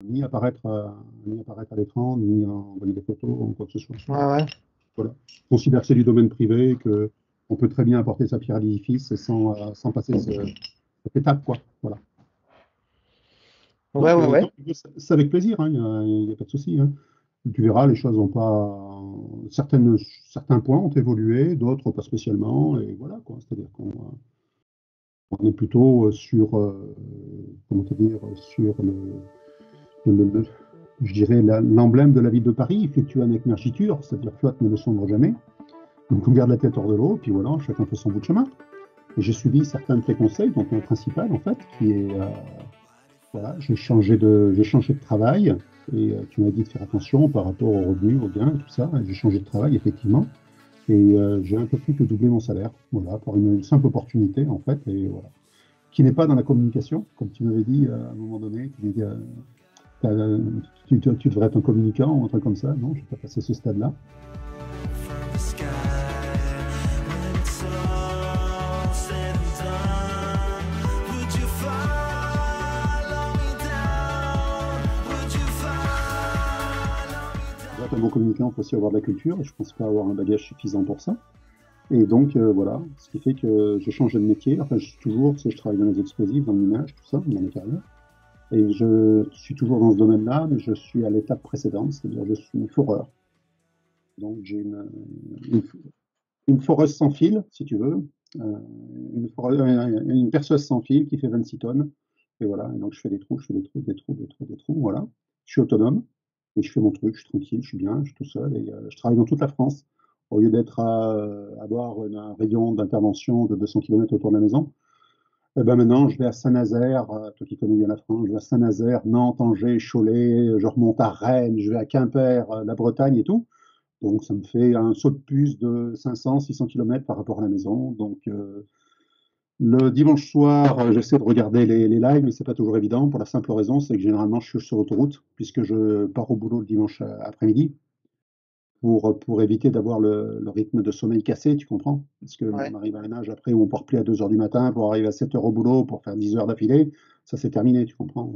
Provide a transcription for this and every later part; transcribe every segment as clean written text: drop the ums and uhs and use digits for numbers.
ni apparaître à l'écran, ni envoyer des photos, ou quoi que ce soit. Ouais, ouais. Voilà. Je considère que c'est du domaine privé, que on peut très bien apporter sa pierre à l'édifice sans passer cette étape, quoi. Voilà. Ouais, Donc, ouais, ouais. c'est avec plaisir, hein, il n'y a pas de souci, hein. Tu verras, les choses ont pas. Certains points ont évolué, d'autres pas spécialement, et voilà, quoi. C'est-à-dire qu'on est plutôt sur, comment te dire, sur le- je dirais, l'emblème de la ville de Paris, effectué avec mergiture, c'est-à-dire flotte mais ne sombre jamais. Donc on garde la tête hors de l'eau, puis voilà, chacun fait son bout de chemin. Et j'ai suivi certains de tes conseils, dont un principal en fait, qui est, voilà, j'ai changé de travail, et tu m'as dit de faire attention par rapport aux revenus, aux gains, tout ça. J'ai changé de travail, effectivement, et j'ai un peu plus que doublé mon salaire, voilà, pour une simple opportunité en fait, et voilà, qui n'est pas dans la communication, comme tu m'avais dit à un moment donné, tu, m'as dit, tu devrais être un communicant ou un truc comme ça. Non, je n'ai pas passé ce stade-là. Pour être un bon communicant, il faut aussi avoir de la culture, et je ne pense pas avoir un bagage suffisant pour ça. Et donc, voilà, ce qui fait que j'ai changé de métier. Enfin, je suis toujours, tu sais, je travaille dans les explosifs, dans l'image, tout ça, dans mes carrières. Et je suis toujours dans ce domaine-là, mais je suis à l'étape précédente, c'est-à-dire je suis foreur. Donc, j'ai une, une foreuse sans fil, si tu veux, euh, une perceuse sans fil qui fait 26 tonnes. Et voilà, et donc je fais des trous, je fais des trous, des trous, des trous, des trous, voilà. Je suis autonome et je fais mon truc, je suis tranquille, je suis bien, je suis tout seul et je travaille dans toute la France. Au lieu d'être à avoir un rayon d'intervention de 200 km autour de la maison, eh ben maintenant je vais à Saint-Nazaire, toi qui connais bien la France, je vais à Saint-Nazaire, Nantes, Angers, Cholet, je remonte à Rennes, je vais à Quimper, la Bretagne et tout. Donc, ça me fait un saut de puce de 500, 600 km par rapport à la maison. Donc, le dimanche soir, j'essaie de regarder les lives, mais c'est pas toujours évident pour la simple raison, c'est que généralement, je suis sur l'autoroute puisque je pars au boulot le dimanche après-midi pour éviter d'avoir le rythme de sommeil cassé, tu comprends? Parce qu'on Ouais. arrive à un âge après où on part plus à 2 heures du matin pour arriver à 7 heures au boulot pour faire 10 heures d'affilée. Ça, c'est terminé, tu comprends?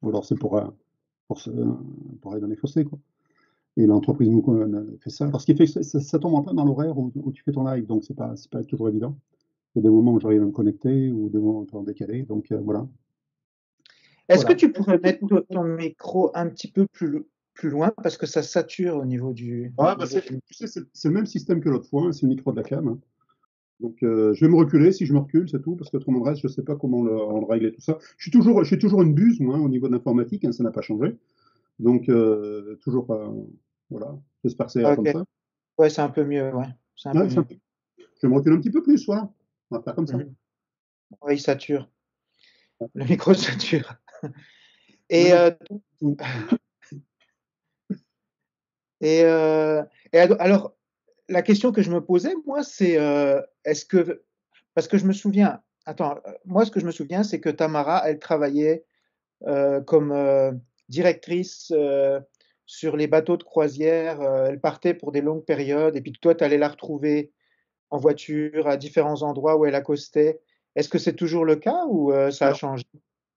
Ou alors, c'est pour, se- pour aller dans les fossés, quoi. Et l'entreprise nous fait ça. Alors, ce qui fait que ça tombe en plein dans l'horaire où tu fais ton live, donc c'est pas toujours évident. Il y a des moments où j'arrive à me connecter ou des moments un peu en décalé. Donc voilà. Est-ce que Voilà. tu pourrais mettre ton micro un petit peu plus loin parce que ça sature Ah, au bah niveau du... tu sais, c'est le même système que l'autre fois, hein, c'est le micro de la cam, hein. Donc je vais me reculer si je me recule, c'est tout, parce que autrement le reste, je ne sais pas comment on le régler tout ça. Je suis toujours une buse, moi, hein, au niveau de l'informatique, hein, ça n'a pas changé. Donc toujours pas. Voilà. J'espère que ça ira Ok. comme ça. Ouais, c'est un peu mieux, ouais. C'est un peu Ouais, mieux. je vais me reculer un petit peu plus, voilà. On va faire comme ça. Mhm. Ouais, il sature. Le micro sature. Non, Et, non, euh, tout. et, euh, alors, la question que je me posais, moi, c'est est-ce que... Parce que je me souviens... Attends, moi, ce que je me souviens, c'est que Tamara, elle travaillait comme directrice sur les bateaux de croisière. Elle partait pour des longues périodes et puis toi, tu allais la retrouver en voiture à différents endroits où elle accostait. Est-ce que c'est toujours le cas ou ça a Alors, changé?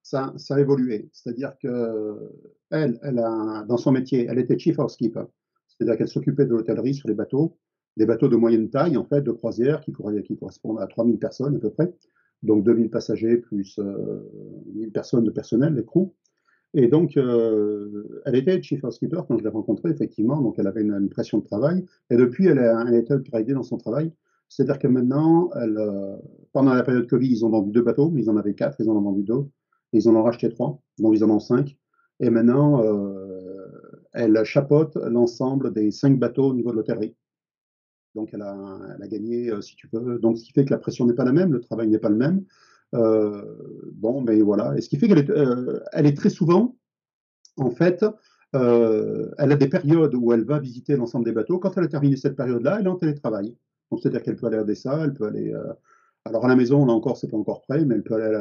ça a évolué. C'est-à-dire que dans son métier, elle était chief housekeeper. C'est-à-dire qu'elle s'occupait de l'hôtellerie sur les bateaux, des bateaux de moyenne taille, en fait, de croisière, qui correspondent à 3000 personnes à peu près. Donc 2000 passagers plus 1000 personnes de personnel, les crews. Et donc, elle était chief housekeeper quand je l'ai rencontrée, effectivement. Donc, elle avait une pression de travail. Et depuis, elle était upgradée dans son travail. C'est-à-dire que maintenant, pendant la période Covid, ils ont vendu 2 bateaux. Ils en avaient 4, ils en ont vendu 2. Ils en ont racheté 3, donc ils en ont 5. Et maintenant, elle chapeaute l'ensemble des 5 bateaux au niveau de l'hôtellerie. Donc, elle a gagné, si tu veux. Donc, ce qui fait que la pression n'est pas la même, le travail n'est pas le même. Euh, bon, mais voilà. Et ce qui fait elle est très souvent en fait, elle a des périodes où elle va visiter l'ensemble des bateaux. Quand elle a terminé cette période-là, elle est en télétravail. Donc, c'est-à-dire qu'elle peut aller à Odessa, elle peut aller. Alors, à la maison, là encore, c'est pas encore prêt, mais elle peut aller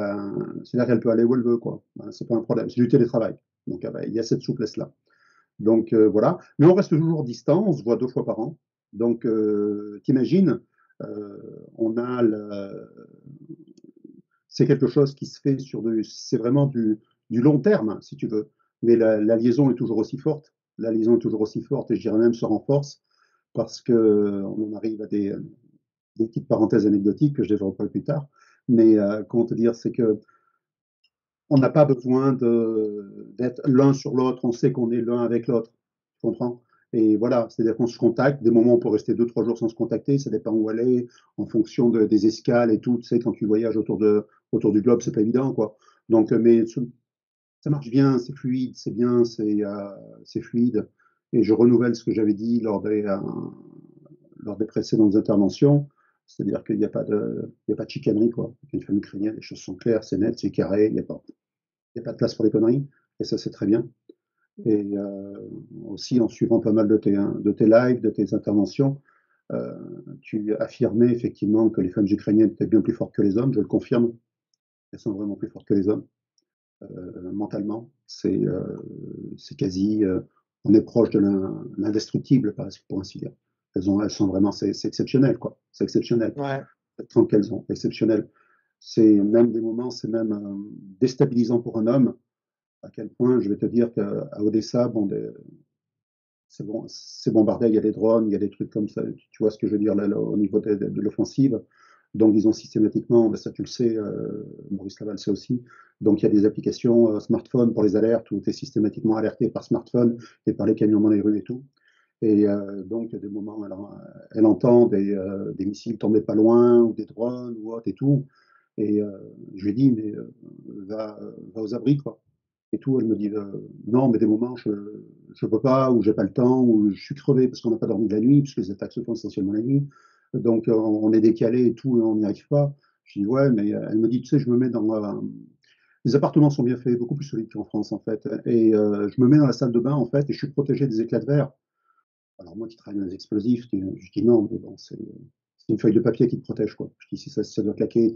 c'est-à-dire qu'elle peut aller où elle veut, quoi. Ben, c'est pas un problème. C'est du télétravail. Donc, ah ben, il y a cette souplesse-là. Donc, voilà. Mais on reste toujours distant, on se voit 2 fois par an. Donc, t'imagines, on a c'est quelque chose qui se fait c'est vraiment du long terme, si tu veux. mais la liaison est toujours aussi forte. La liaison est toujours aussi forte et je dirais même se renforce parce que on en arrive à des petites parenthèses anecdotiques que je développerai plus tard. Mais comment te dire, c'est que on n'a pas besoin d'être l'un sur l'autre, on sait qu'on est l'un avec l'autre, tu comprends? Et voilà, c'est-à-dire qu'on se contacte, des moments où on peut rester 2, 3 jours sans se contacter, ça dépend où aller, en fonction des escales et tout, tu sais, quand tu voyages autour du globe, c'est pas évident, quoi. Donc, mais ça marche bien, c'est fluide, c'est bien, c'est fluide. Et je renouvelle ce que j'avais dit lors des précédentes interventions, c'est-à-dire qu'il n'y a pas il y a pas de chicanerie, quoi. Une femme ukrainienne, les choses sont claires, c'est net, c'est carré, il y a pas de place pour les conneries, et ça c'est très bien. Et aussi en suivant pas mal de tes lives, de tes interventions, euh, tu affirmais effectivement que les femmes ukrainiennes étaient bien plus fortes que les hommes, je le confirme, elles sont vraiment plus fortes que les hommes, mentalement. C'est quasi, on est proche de l'indestructible, pour ainsi dire. Elles sont vraiment, c'est exceptionnel, quoi. C'est exceptionnel. Ouais. Cette trempe qu'elles ont, exceptionnel. C'est même des moments, c'est même déstabilisant pour un homme à quel point, je vais te dire qu'à Odessa, bon, c'est bombardé, il y a des drones, il y a des trucs comme ça, tu vois ce que je veux dire là, au niveau de l'offensive. Donc, ils ont systématiquement, ben ça tu le sais, Maurice Laval sait aussi, donc il y a des applications smartphone pour les alertes où tu es systématiquement alerté par smartphone et par les camions dans les rues et tout. Et donc, il y a des moments, elle entend des missiles tomber pas loin, ou des drones, ou autre et tout. Et je lui ai dit, mais va aux abris, quoi. Et tout, elle me dit, non, mais des moments, je ne peux pas, ou j'ai pas le temps, ou je suis crevé parce qu'on n'a pas dormi de la nuit, puisque les attaques se font essentiellement la nuit. Donc, on est décalé et tout, et on n'y arrive pas. Je dis, ouais, mais elle me dit, tu sais, je me mets dans. Les appartements sont bien faits, beaucoup plus solides qu'en France, en fait. Et je me mets dans la salle de bain, en fait, et je suis protégé des éclats de verre. Alors moi qui travaille dans les explosifs, je dis non, mais bon, c'est une feuille de papier qui te protège, quoi. Je dis si ça doit claquer,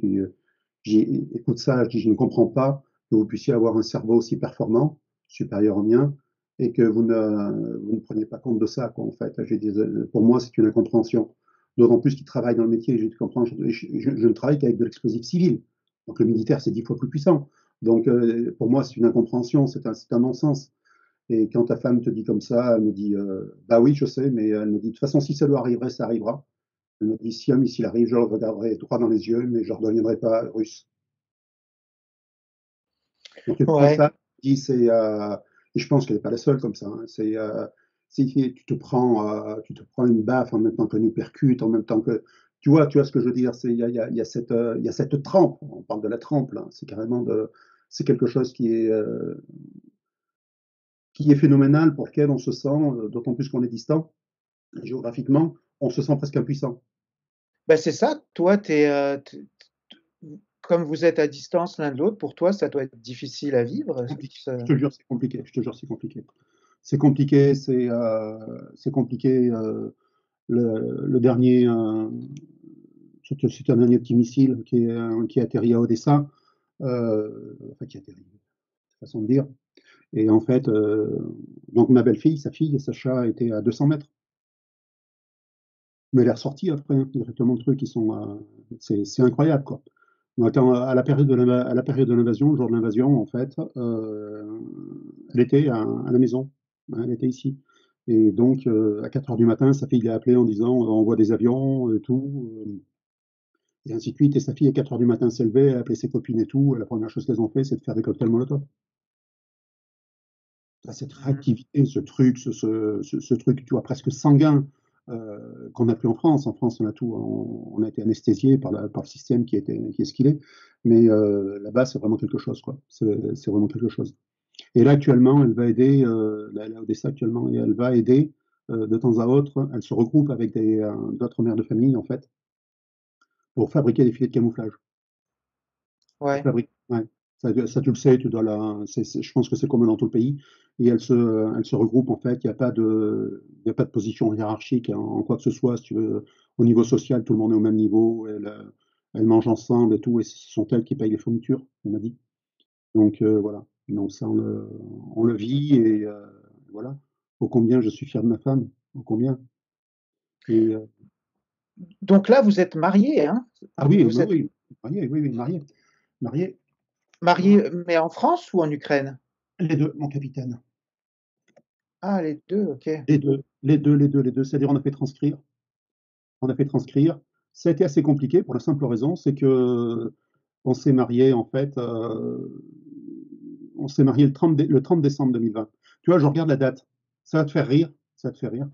écoute ça, je dis je ne comprends pas que vous puissiez avoir un cerveau aussi performant, supérieur au mien, et que vous ne preniez pas compte de ça, quoi, en fait. J'ai dit, pour moi, c'est une incompréhension. D'autant plus qu'ils travaillent dans le métier, je comprends, je ne travaille qu'avec de l'explosif civil. Donc le militaire, c'est 10 fois plus puissant. Donc pour moi, c'est une incompréhension, c'est un non-sens. Et quand ta femme te dit comme ça, elle me dit bah oui, je sais, mais elle me dit de toute façon, si ça doit arriver, ça arrivera. Elle me dit si un missile arrive, je le regarderai droit dans les yeux, mais je ne redeviendrai pas russe. Donc tu prends Ouais. ça, tu dis et je pense qu'elle n'est pas la seule comme ça. Hein, si tu te prends une baffe en même temps qu'un uppercut, en même temps que tu vois ce que je veux dire. Il y a cette trempe. On parle de la trempe là. C'est carrément c'est quelque chose qui est phénoménal pour lequel on se sent, d'autant plus qu'on est distant, géographiquement, on se sent presque impuissant. Ben c'est ça, toi, comme vous êtes à distance l'un de l'autre, pour toi, ça doit être difficile à vivre. Compliqué. Je te jure, c'est compliqué. Je te jure, c'est compliqué. C'est compliqué, c'est compliqué. Le dernier, c'est un dernier petit missile qui a atterri à Odessa, enfin qui a atterri, façon de dire. Et en fait, donc ma belle-fille, sa fille, Sacha, était à 200 mètres. Mais elle est ressortie après, hein, directement le truc, c'est incroyable, quoi. Donc, attends, à la période de l'invasion, le jour de l'invasion, en fait, elle était à la maison, hein, elle était ici. Et donc, à 4 heures du matin, sa fille l'a appelé en disant on voit des avions et tout, et ainsi de suite. Et sa fille, à 4 heures du matin, s'est levée, a appelé ses copines et tout. Et la première chose qu'elles ont fait, c'est de faire des cocktails Molotov. Cette Mmh. réactivité, ce truc, tu vois, presque sanguin qu'on n'a plus en France. En France, on a tout, on a été anesthésié par le système qui est ce qu'il est. Mais là-bas, c'est vraiment quelque chose, quoi. C'est vraiment quelque chose. Et là, actuellement, elle va aider, là, elle est à Odessa actuellement, et elle va aider de temps à autre. Elle se regroupe avec d'autres mères de famille, en fait, pour fabriquer des filets de camouflage. Elle Ouais. fabrique, ouais. Ça, tu le sais, je pense que c'est commun dans tout le pays. Et elle se regroupe, en fait. Il y a pas de position hiérarchique en quoi que ce soit. Si tu veux, au niveau social, tout le monde est au même niveau. Elles mangent ensemble et tout. Et ce sont elles qui payent les fournitures, on m'a dit. Donc, voilà. Donc, ça, on le vit. Et voilà. Ô combien je suis fier de ma femme. Ô combien. Et, Donc là, vous êtes mariés, hein? ah oui, Vous bah êtes oui, marié, oui, oui, marié. Marié. mariés, mais en France ou en Ukraine? Les deux, mon capitaine. Ah, les deux, ok. Les deux, les deux, les deux, les deux. C'est-à-dire, on a fait transcrire. On a fait transcrire. Ça a été assez compliqué pour la simple raison, c'est que on s'est marié en fait, on s'est marié le 30 décembre 2020. Tu vois, je regarde la date. Ça va te faire rire. Ça va te faire rire.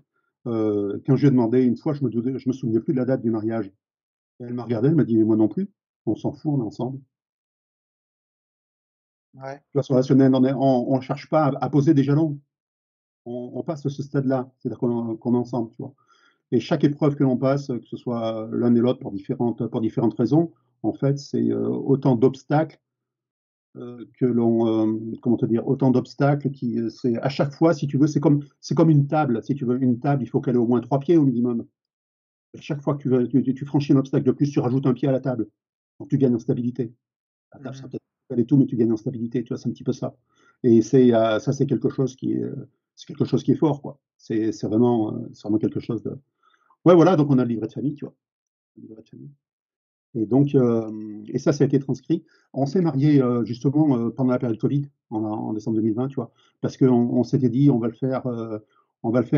Quand je lui ai demandé une fois, je me souvenais plus de la date du mariage. Et elle m'a regardé, elle m'a dit, mais moi non plus. On s'en fout, on est ensemble. Ouais. Tu vois, sur la relationnel, on ne cherche pas à poser des jalons. On passe à ce stade-là, c'est-à-dire qu'on est ensemble, tu vois. Et chaque épreuve que l'on passe, que ce soit l'un et l'autre pour différentes raisons, en fait, c'est autant d'obstacles que comment te dire, autant d'obstacles c'est à chaque fois, si tu veux, c'est comme une table. Si tu veux une table, il faut qu'elle ait au moins 3 pieds au minimum. Et chaque fois que tu franchis un obstacle de plus, tu rajoutes un pied à la table. Donc tu gagnes en stabilité. La table sera Mhm. peut-être elle et tout, mais tu gagnes en stabilité. Tu vois, c'est un petit peu ça. Et ça, c'est quelque chose qui est fort, quoi. C'est vraiment quelque chose de. Ouais, voilà. Donc on a le livret de famille, tu vois. Le livret de famille. Et donc, et ça a été transcrit. On s'est marié justement pendant la période Covid, en décembre 2020, tu vois, parce qu'on s'était dit, on va le faire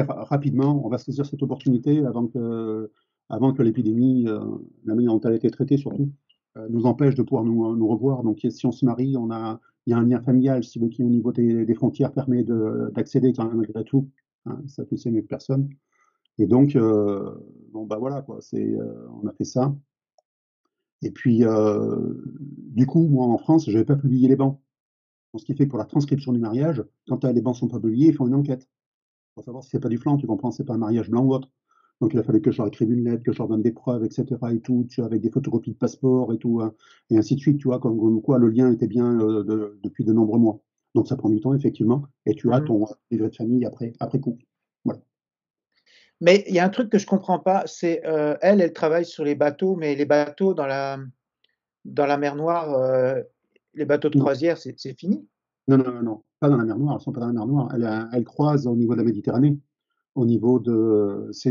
rapidement, on va saisir cette opportunité avant que l'épidémie, la manière dont elle a été traitée surtout, nous empêche de pouvoir nous revoir. Donc, si on se marie, il y a un lien familial, si vous voulez, qui au niveau des frontières permet d'accéder quand même malgré tout. Hein, ça tu sais mieux que personne. Et donc, bon, bah voilà, quoi, on a fait ça. Et puis, du coup, moi, en France, je n'avais pas publié les bans. Donc, ce qui fait que pour la transcription du mariage, quand les bans ne sont pas publiés, ils font une enquête pour savoir si c'est pas du flan, tu comprends, c'est pas un mariage blanc ou autre. Donc, il a fallu que je leur écrive une lettre, que je leur donne des preuves, etc. et tout, tu vois, avec des photocopies de passeport et tout, hein, et ainsi de suite, tu vois, comme quoi le lien était bien depuis de nombreux mois. Donc, ça prend du temps, effectivement, et tu as Mhm. ton livret de famille après coup. Voilà. Mais il y a un truc que je comprends pas, c'est elle, elle travaille sur les bateaux, mais les bateaux dans la mer Noire, les bateaux de Non, croisière, c'est fini. non, non, non, non, pas dans la mer Noire, elles ne sont pas dans la mer Noire. Elles croisent au niveau de la Méditerranée. Au niveau de, ce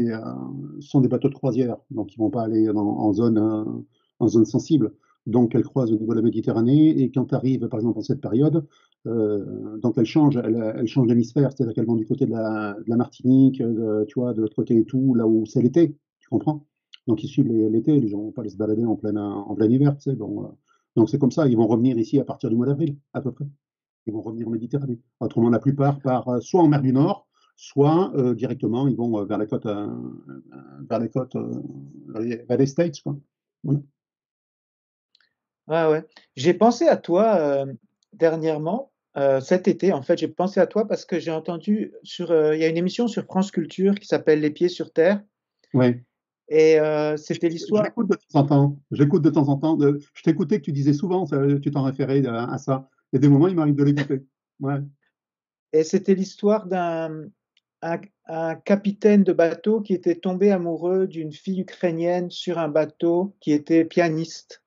sont des bateaux de croisière, donc ils vont pas aller en zone sensible. Donc elles croisent au niveau de la Méditerranée et quand arrivent, par exemple, en cette période, donc elles changent d'hémisphère, c'est-à-dire qu'elles vont du côté de la Martinique, tu vois, de l'autre côté et tout, là où c'est l'été, tu comprends? Donc ils suivent l'été, les gens vont pas aller se balader en plein hiver, tu sais. Bon, donc c'est comme ça, ils vont revenir ici à partir du mois d'avril, à peu près. Ils vont revenir en Méditerranée. Autrement, la plupart partent soit en mer du Nord, soit directement, ils vont vers les côtes, vers les States, quoi. Voilà. Ouais, ouais. J'ai pensé à toi dernièrement, cet été, en fait, j'ai pensé à toi parce que j'ai entendu il y a une émission sur France Culture qui s'appelle Les Pieds sur Terre, Ouais. et c'était l'histoire. J'écoute de temps en temps. J'écoute de temps en temps. Je t'écoutais que tu disais souvent, tu t'en référais à ça. Il y a des moments, il m'arrive de l'écouter. Ouais. Et c'était l'histoire un capitaine de bateau qui était tombé amoureux d'une fille ukrainienne sur un bateau qui était pianiste.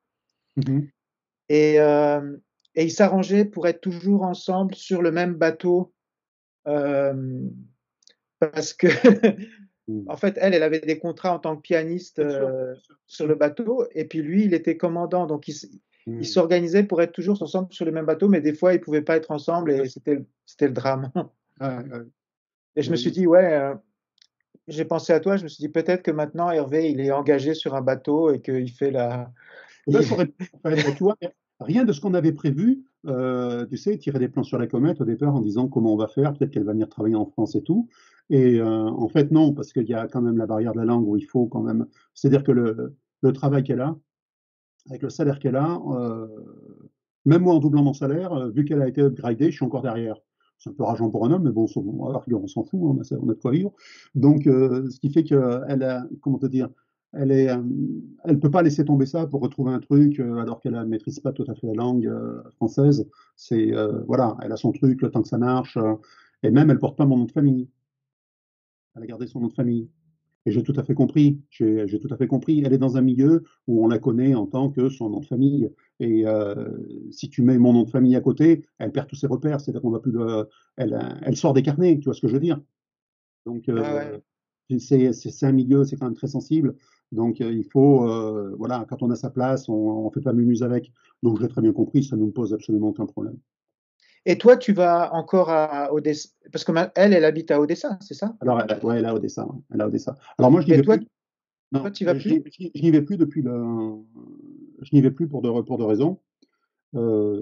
Mhm. Et, euh, et ils s'arrangeaient pour être toujours ensemble sur le même bateau euh, parce que, Mhm. en fait, elle avait des contrats en tant que pianiste Bien sûr, bien sûr, bien sur sûr. le bateau, et puis lui, il était commandant, donc ils Mhm. s'organisaient pour être toujours ensemble sur le même bateau, mais des fois, ils pouvaient pas être ensemble, Bien et sûr. c'était le drame. Ouais, ouais. Et je me suis dit, ouais, j'ai pensé à toi, je me suis dit peut-être que maintenant Hervé, il est engagé sur un bateau et qu'il fait Eh ben, il- ça aurait pu, en fait, mais tu vois, rien de ce qu'on avait prévu, tu sais, tirer des plans sur la comète au départ en disant comment on va faire, peut-être qu'elle va venir travailler en France et tout. Et en fait, non, parce qu'il y a quand même la barrière de la langue où il faut quand même. C'est-à-dire que le travail qu'elle a, avec le salaire qu'elle a, même moi en doublant mon salaire, vu qu'elle a été upgradée, je suis encore derrière. C'est un peu rageant pour un homme, mais bon, on s'en fout, on a de quoi vivre. Donc, ce qui fait qu'elle a, comment te dire, elle peut pas laisser tomber ça pour retrouver un truc alors qu'elle ne maîtrise pas tout à fait la langue française. Voilà, elle a son truc, le temps que ça marche, et même elle porte pas mon nom de famille. Elle a gardé son nom de famille. Et j'ai tout à fait compris. J'ai tout à fait compris. Elle est dans un milieu où on la connaît en tant que son nom de famille. Et si tu mets mon nom de famille à côté, elle perd tous ses repères. C'est-à-dire qu'on va plus elle sort des carnets. Tu vois ce que je veux dire? Donc Ouais, ouais. c'est un milieu, c'est quand même très sensible. Donc il faut, voilà, quand on a sa place, on ne fait pas mumuse avec. Donc j'ai très bien compris, ça ne nous pose absolument aucun problème. Et toi, tu vas encore à Odessa, parce que elle habite à Odessa, c'est ça? Alors, ouais, elle est à Odessa, ouais, elle est à Odessa. Alors moi, je n'y Et vais toi, plus. Non, tu vas plus? je n'y vais plus je n'y vais plus pour deux raisons. Euh,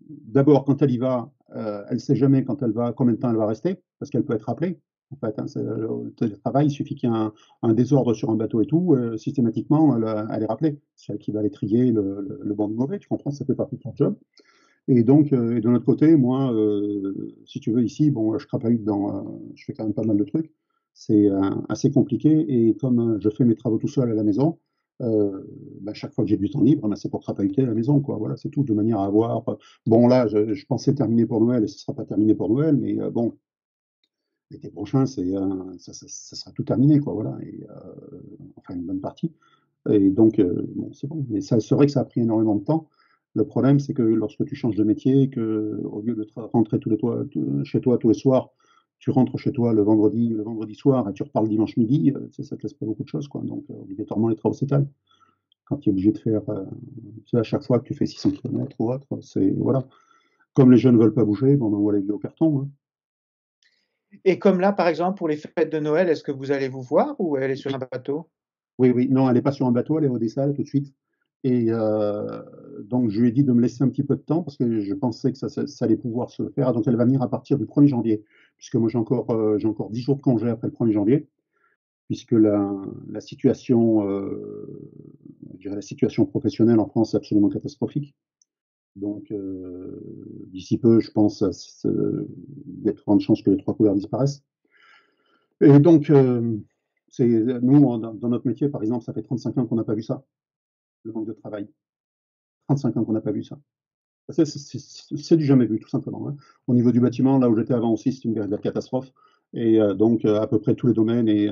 D'abord, quand elle y va, elle ne sait jamais quand elle va, combien de temps elle va rester, parce qu'elle peut être rappelée. En fait, hein, le télétravail, il suffit qu'il y ait un désordre sur un bateau et tout, systématiquement, elle est rappelée. C'est elle qui va aller trier le bon du mauvais, tu comprends, ça fait partie de son job. Et donc, et de notre côté, moi, si tu veux, ici, bon, je crapahute je fais quand même pas mal de trucs. C'est assez compliqué. Et comme je fais mes travaux tout seul à la maison, euh, bah, chaque fois que j'ai du temps libre, bah, c'est pour crapahuter à la maison, quoi. Voilà, c'est tout, de manière à avoir. Bon, là, je pensais terminer pour Noël, et ce ne sera pas terminé pour Noël, mais bon, l'été prochain, ça sera tout terminé, quoi. Voilà, et enfin une bonne partie. Et donc, bon, c'est bon. Mais ça, c'est vrai que ça a pris énormément de temps. Le problème, c'est que lorsque tu changes de métier, que au lieu de rentrer chez toi tous les soirs, tu rentres chez toi le vendredi soir et tu repars le dimanche midi, ça te laisse pas beaucoup de choses, quoi. Donc, obligatoirement, les travaux s'étalent. Quand tu es obligé de faire, tu sais, à chaque fois que tu fais 600 km ou autre, c'est, voilà. Comme les jeunes ne veulent pas bouger, bon, on envoie les vieux au carton, hein. Et comme là, par exemple, pour les fêtes de Noël, est-ce que vous allez vous voir ou elle est sur un Oui, bateau? oui, oui. Non, elle n'est pas sur un bateau, elle est au Odessa, là, tout de suite. Et donc, je lui ai dit de me laisser un petit peu de temps parce que je pensais que ça allait pouvoir se faire. Donc, elle va venir à partir du 1er janvier, puisque moi, j'ai encore 10 jours de congé après le 1er janvier, puisque la situation, je dirais la situation professionnelle en France est absolument catastrophique. Donc, d'ici peu, je pense, il y a de grandes chances que les trois couleurs disparaissent. Et donc, nous, dans notre métier, par exemple, ça fait 35 ans qu'on n'a pas vu ça, le manque de travail. 35 ans qu'on n'a pas vu ça. C'est du jamais vu, tout simplement, hein. Au niveau du bâtiment, là où j'étais avant aussi, c'est une véritable catastrophe. Et donc, à peu près tous les domaines. Et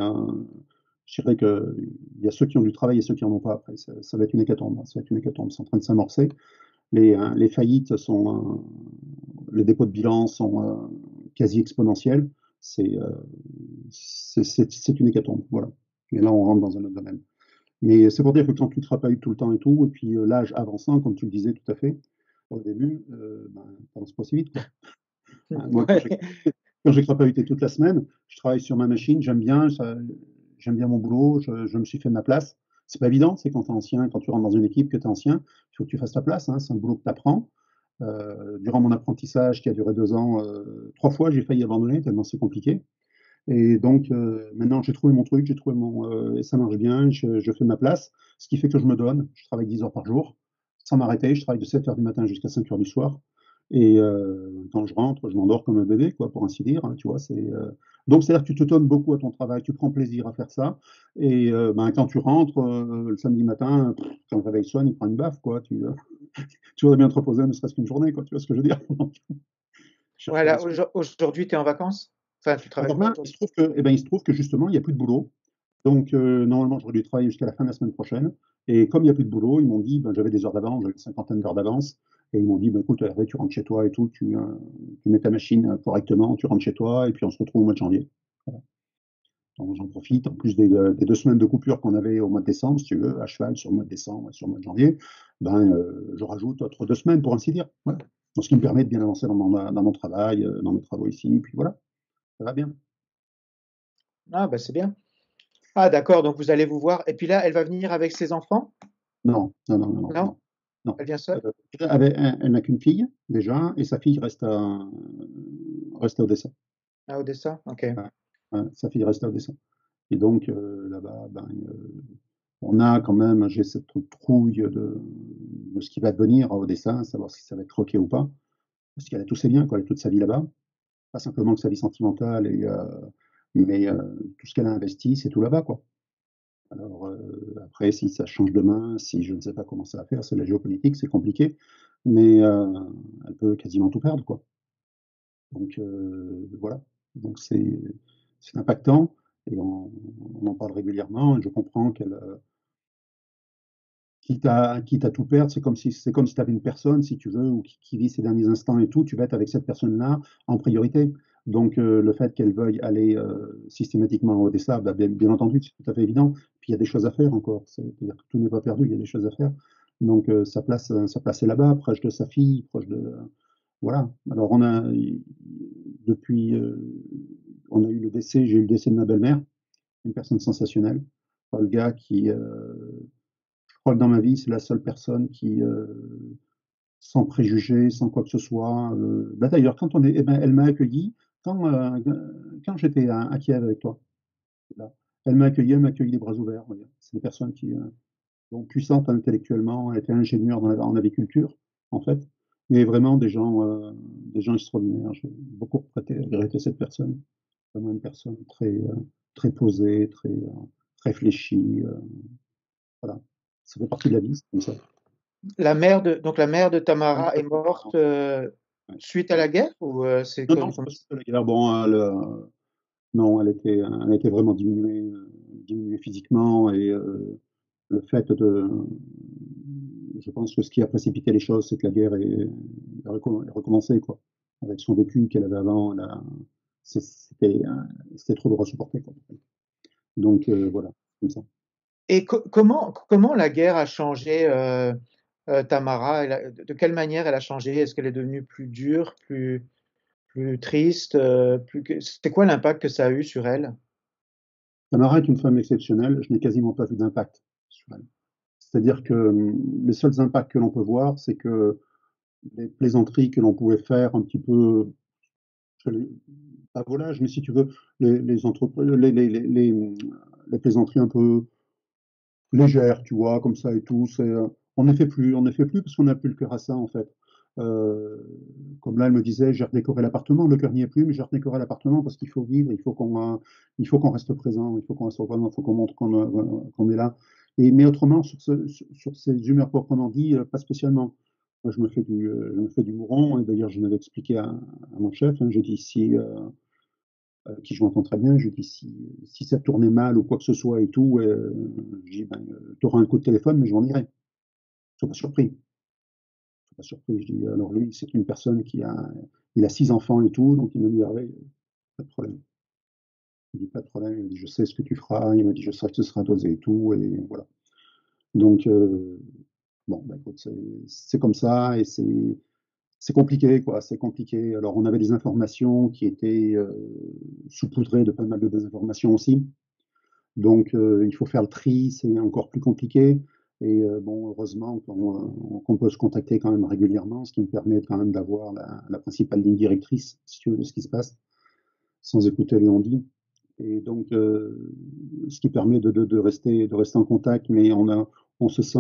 je dirais qu'il y a ceux qui ont du travail et ceux qui n'en ont pas après. Ça va être une hécatombe. Ça va être une hécatombe. C'est en train de s'amorcer. Les faillites les dépôts de bilan sont quasi exponentiels. C'est une hécatombe. Voilà. Et là, on rentre dans un autre domaine. Mais c'est pour dire que quand tu travailles tout le temps et tout, et puis l'âge avançant, comme tu le disais tout à fait au début, ben, ça avance pas si vite, quoi. Hein, moi, Ouais. quand j'ai crapahuté toute la semaine, je travaille sur ma machine, j'aime bien mon boulot, je me suis fait ma place. C'est pas évident, c'est quand tu es ancien, quand tu rentres dans une équipe, que tu es ancien, il faut que tu fasses ta place, hein, c'est un boulot que tu apprends. Durant mon apprentissage qui a duré 2 ans, 3 fois j'ai failli abandonner tellement c'est compliqué. Et donc, maintenant, j'ai trouvé mon truc, et ça marche bien, je fais ma place, ce qui fait que je me donne. Je travaille 10 heures par jour, sans m'arrêter. Je travaille de 7 heures du matin jusqu'à 5 heures du soir. Et quand je rentre, je m'endors comme un bébé, quoi, pour ainsi dire, hein, tu vois. Donc, c'est-à-dire que tu te donnes beaucoup à ton travail, tu prends plaisir à faire ça. Et ben, quand tu rentres, le samedi matin, quand le réveil sonne, il prend une baffe, quoi. Tu voudrais bien te reposer, ne serait-ce qu'une journée, quoi. Tu vois ce que je veux dire? Je cherche pas Voilà, d'excuses. aujourd'hui, tu es en vacances? Enfin, tu travailles Alors pas là, aujourd'hui? il se trouve que justement, il n'y a plus de boulot. Donc, normalement, j'aurais dû travailler jusqu'à la fin de la semaine prochaine. Et comme il n'y a plus de boulot, ils m'ont dit, ben, j'avais des heures d'avance, j'avais une cinquantaine d'heures d'avance. Et ils m'ont dit, ben, écoute, Hervé, tu rentres chez toi et tout, tu mets ta machine correctement, tu rentres chez toi, et puis on se retrouve au mois de janvier. Voilà. Donc, j'en profite, en plus des 2 semaines de coupure qu'on avait au mois de décembre, si tu veux, à cheval sur le mois de décembre et sur le mois de janvier, ben, je rajoute autres 2 semaines, pour ainsi dire. Voilà. Donc, ce qui me permet de bien avancer dans mon travail, dans mes travaux ici, et puis voilà, ça va bien. Ah, bah, c'est bien. Ah, d'accord, donc vous allez vous voir. Et puis là, elle va venir avec ses enfants? Non, non, non, non, non, Non? non. Non. Elle vient seule? Elle n'a qu'une fille, déjà, et sa fille reste à Odessa. À Odessa? Ok. Ouais, ouais, sa fille reste à Odessa. Et donc, là-bas, ben, on a quand même, j'ai cette trouille de ce qui va devenir à Odessa, savoir si ça va être OK ou pas. Parce qu'elle a tous ses biens, quoi, elle a toute sa vie là-bas. Pas simplement que sa vie sentimentale, mais tout ce qu'elle a investi, c'est tout là-bas, quoi. Alors, après, si ça change demain, si je ne sais pas comment ça va faire, c'est la géopolitique, c'est compliqué, mais elle peut quasiment tout perdre, quoi. Donc, voilà. Donc, c'est impactant et on en parle régulièrement et je comprends qu'elle, quitte à tout perdre, c'est comme si tu avais une personne, si tu veux, ou qui vit ses derniers instants et tout, tu vas être avec cette personne-là en priorité. Donc, le fait qu'elle veuille aller systématiquement au Odessa, bah, bien entendu, c'est tout à fait évident. Puis il y a des choses à faire encore. C'est-à-dire que tout n'est pas perdu, il y a des choses à faire. Donc, sa place est là-bas, proche de sa fille, proche de. Voilà. Alors depuis, on a eu le décès, j'ai eu le décès de ma belle-mère, une personne sensationnelle. Le gars qui, je crois que dans ma vie, c'est la seule personne qui, sans préjugés, sans quoi que ce soit. Bah d'ailleurs, eh ben, elle m'a accueilli quand j'étais à Kiev avec toi. Là. Elle m'a accueilli les bras ouverts. Voilà. C'est des personnes qui sont puissantes intellectuellement, elle était ingénieure en aviculture, en fait, mais vraiment des gens extraordinaires. J'ai beaucoup regretté cette personne. Vraiment une personne très posée, très réfléchie. Voilà. Ça fait partie de la vie, c'est comme ça. Donc la mère de Elle Tamara est est pas morte, ouais. suite à la guerre ou c'est Non, non, comme c'est comme pas suite à la guerre. Bon, non, elle était vraiment diminuée physiquement et le fait de, je pense que ce qui a précipité les choses, c'est que la guerre est recommencée, quoi. Avec son vécu qu'elle avait avant, c'était c'était trop dur à supporter, quoi. Donc voilà, comme ça. et comment la guerre a changé, Tamara? De quelle manière elle a changé? Est-ce qu'elle est devenue plus dure, plus triste, plus que c'était quoi l'impact que ça a eu sur elle? Tamara est une femme exceptionnelle, je n'ai quasiment pas vu d'impact sur elle. C'est-à-dire que les seuls impacts que l'on peut voir, c'est que les plaisanteries que l'on pouvait faire un petit peu, pas volage, mais si tu veux, les, entrepre- les plaisanteries un peu légères, tu vois, comme ça et tout, on ne fait plus parce qu'on n'a plus le cœur à ça, en fait. Euh, Comme là, elle me disait, j'ai redécoré l'appartement, le cœur n'y est plus, mais j'ai redécoré l'appartement parce qu'il faut vivre, il faut qu'on reste présent, il faut qu'on reste présent, il faut qu'on montre qu'on est là. Mais autrement, sur ces humeurs proprement dit, pas spécialement. Moi, je me fais du mouron, et d'ailleurs, je l'avais expliqué à mon chef, hein, j'ai dit si, avec qui je m'entends très bien, je lui dis si ça tournait mal ou quoi que ce soit et tout, je dis ben, tu auras un coup de téléphone, mais je m'en irai. Sois pas surpris. Sois pas surpris. Je dis alors lui, c'est une personne il a 6 enfants et tout, donc il me dit ah ouais, pas de problème. Il dit pas de problème, il me dit je sais ce que tu feras, il m'a dit je sais que ce sera dosé et tout, et voilà. Donc bon, bah, écoute, c'est comme ça et c'est compliqué, quoi, c'est compliqué. Alors, on avait des informations qui étaient saupoudrées de pas mal de désinformations aussi. Donc, il faut faire le tri, c'est encore plus compliqué. Et bon, heureusement qu'on peut se contacter quand même régulièrement, ce qui me permet quand même d'avoir la principale ligne directrice, si tu veux, de ce qui se passe, sans écouter les on-dit. Et donc, ce qui permet de rester en contact, mais on se sent,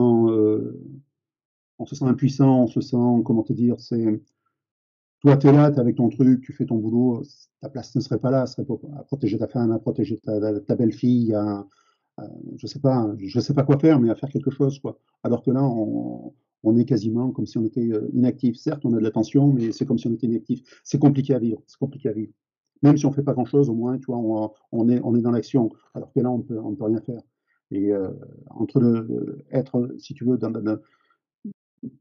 on se sent impuissant, on se sent, comment te dire, toi, tu es là, tu es avec ton truc, tu fais ton boulot, ta place ne serait pas là, ce serait pour à protéger ta femme, à protéger ta belle-fille, je sais pas quoi faire, mais à faire quelque chose, quoi. Alors que là, on est quasiment comme si on était inactif. Certes, on a de l'attention, mais c'est comme si on était inactif. C'est compliqué à vivre, c'est compliqué à vivre. Même si on fait pas grand-chose, au moins, tu vois, on est dans l'action. Alors que là, on peut rien faire. Et entre être, si tu veux,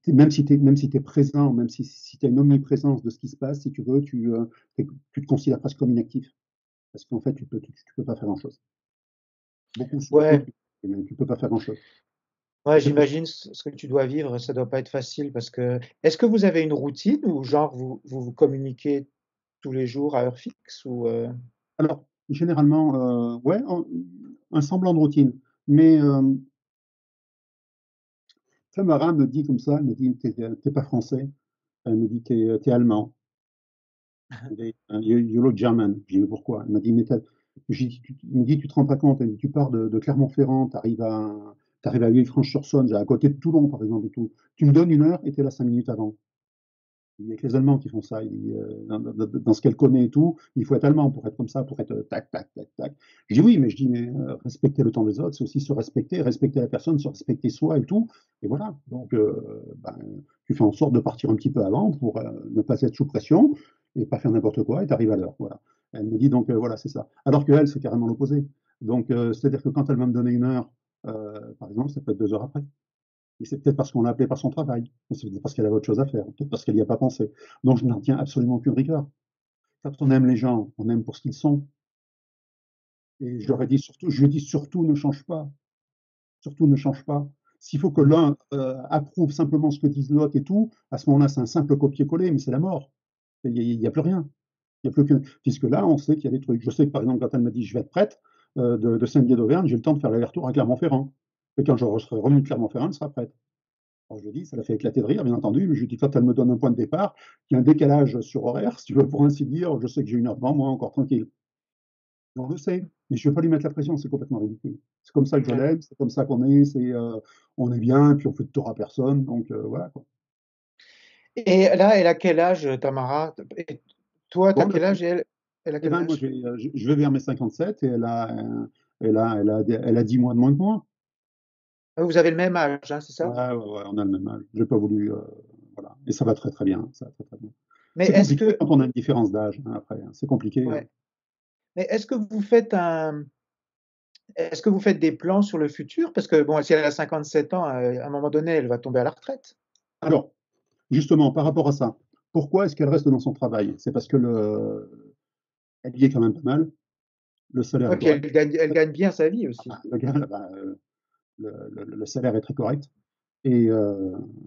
même si tu es présent, même si tu as une omniprésence de ce qui se passe, si tu veux, tu te considères presque comme inactif. Parce qu'en fait, tu peux pas faire grand-chose. Beaucoup souffrent, Ouais, mais tu peux pas faire grand-chose. ouais, C'est j'imagine ce que tu dois vivre, ça doit pas être facile parce que est-ce que vous avez une routine ou genre vous communiquez tous les jours à heure fixe ou Alors, généralement, ouais, un semblant de routine. Mais Tamara me dit comme ça, elle me dit, t'es pas français. Elle me dit, t'es allemand. You look German. Je dis, mais pourquoi? Elle m'a dit, il me dit, tu te rends pas compte. Elle me dit, tu pars de Clermont-Ferrand, t'arrives à Villefranche-sur-Saône, à côté de Toulon, par exemple, et tout. Tu me donnes 1 heure et t'es là 5 minutes avant. Il n'y a que les Allemands qui font ça. Il dit, dans ce qu'elle connaît et tout, il faut être allemand pour être comme ça, pour être tac, tac, tac, tac. Je dis oui, mais respecter le temps des autres, c'est aussi se respecter, respecter la personne, se respecter soi et tout. Et voilà. Donc, ben, tu fais en sorte de partir un petit peu avant pour ne pas être sous pression et pas faire n'importe quoi et tu arrives à l'heure. Voilà. Elle me dit donc, voilà, c'est ça. Alors qu'elle, c'est carrément l'opposé. Donc, c'est-à-dire que quand elle va me donner 1 heure, par exemple, ça peut être 2 heures après. Et c'est peut-être parce qu'on l'a appelée par son travail, ou c'est peut-être parce qu'elle avait autre chose à faire, peut-être parce qu'elle n'y a pas pensé. Donc je n'en tiens absolument aucune rigueur. Quand on aime les gens, on aime pour ce qu'ils sont. Et je lui ai dit surtout, ne change pas. Surtout ne change pas. S'il faut que l'un approuve simplement ce que disent l'autre et tout, à ce moment-là, c'est un simple copier-coller, mais c'est la mort. Il n'y a plus rien. Il y a plus que... Puisque là, on sait qu'il y a des trucs. Je sais que par exemple, quand elle m'a dit je vais être prête de Saint-Dié d'Auvergne, j'ai le temps de faire l'aller-retour à Clermont-Ferrand. Et quand je serai revenu de Clermont-Ferrand, elle sera prête. Alors je lui ai dit, ça l'a fait éclater de rire, bien entendu, mais je lui ai dit, quand elle me donne un point de départ, il y a un décalage sur horaire, si tu veux, pour ainsi dire, je sais que j'ai 1 heure devant moi, encore tranquille. On le sait, mais je ne vais pas lui mettre la pression, c'est complètement ridicule. C'est comme ça que je Ouais. l'aime, c'est comme ça qu'on est, on est bien, puis on fait de tort à personne, donc voilà quoi. Et là, elle a quel âge, Tamara? Et toi, tu as Bon, quel âge et elle a eh quel ben, moi, âge? je vais vers mes 57 et elle a 10 mois de moins que moi. Ah, vous avez le même âge, hein, c'est ça? Ouais, ouais, ouais, on a le même âge. J'ai pas voulu, voilà. Et ça va très très bien, ça va très très bien. Mais C'est est-ce compliqué que, quand on a une différence d'âge, hein, après, hein. C'est compliqué, hein. ouais, mais est-ce que vous faites des plans sur le futur? Parce que bon, si elle a 57 ans, à un moment donné, elle va tomber à la retraite. Alors, justement, par rapport à ça, pourquoi est-ce qu'elle reste dans son travail? C'est parce que elle y est quand même pas mal, le salaire Ouais, est puis correct. elle gagne bien sa vie aussi. Le, gars, là, bah, le salaire est très correct. Et